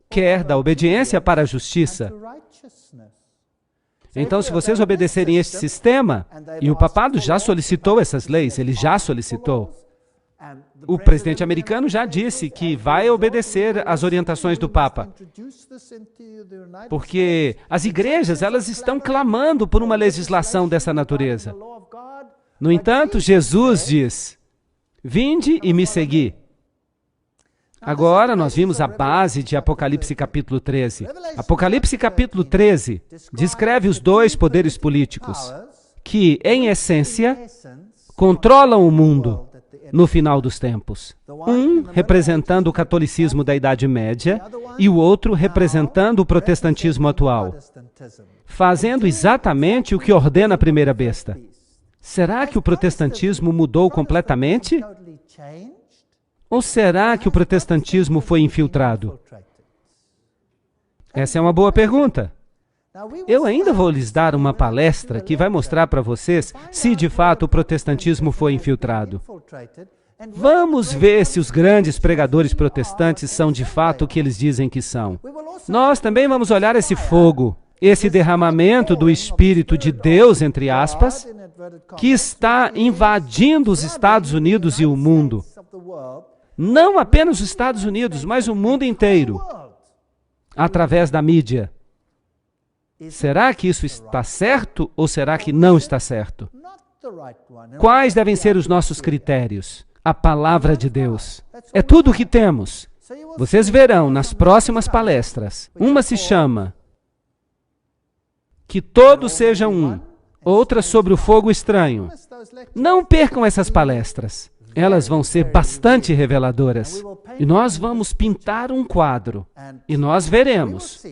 quer da obediência para a justiça. Então, se vocês obedecerem este sistema, e o papado já solicitou essas leis, ele já solicitou. O presidente americano já disse que vai obedecer às orientações do Papa. Porque as igrejas, elas estão clamando por uma legislação dessa natureza. No entanto, Jesus diz, vinde e me segui. Agora nós vimos a base de Apocalipse capítulo 13. Apocalipse capítulo 13 descreve os 2 poderes políticos que, em essência, controlam o mundo no final dos tempos. Um representando o catolicismo da Idade Média e o outro representando o protestantismo atual, fazendo exatamente o que ordena a primeira besta. Será que o protestantismo mudou completamente? Ou será que o protestantismo foi infiltrado? Essa é uma boa pergunta. Eu ainda vou lhes dar uma palestra que vai mostrar para vocês se de fato o protestantismo foi infiltrado. Vamos ver se os grandes pregadores protestantes são de fato o que eles dizem que são. Nós também vamos olhar esse fogo, esse derramamento do Espírito de Deus, entre aspas, que está invadindo os Estados Unidos e o mundo. Não apenas os Estados Unidos, mas o mundo inteiro, através da mídia. Será que isso está certo ou será que não está certo? Quais devem ser os nossos critérios? A palavra de Deus. É tudo o que temos. Vocês verão nas próximas palestras. Uma se chama Que Todos Sejam Um. Outra sobre o fogo estranho. Não percam essas palestras. Elas vão ser bastante reveladoras. E nós vamos pintar um quadro. E nós veremos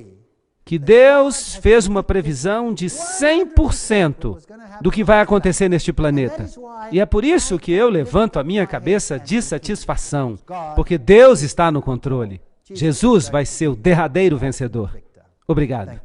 que Deus fez uma previsão de 100% do que vai acontecer neste planeta. E é por isso que eu levanto a minha cabeça de satisfação, porque Deus está no controle. Jesus vai ser o derradeiro vencedor. Obrigado.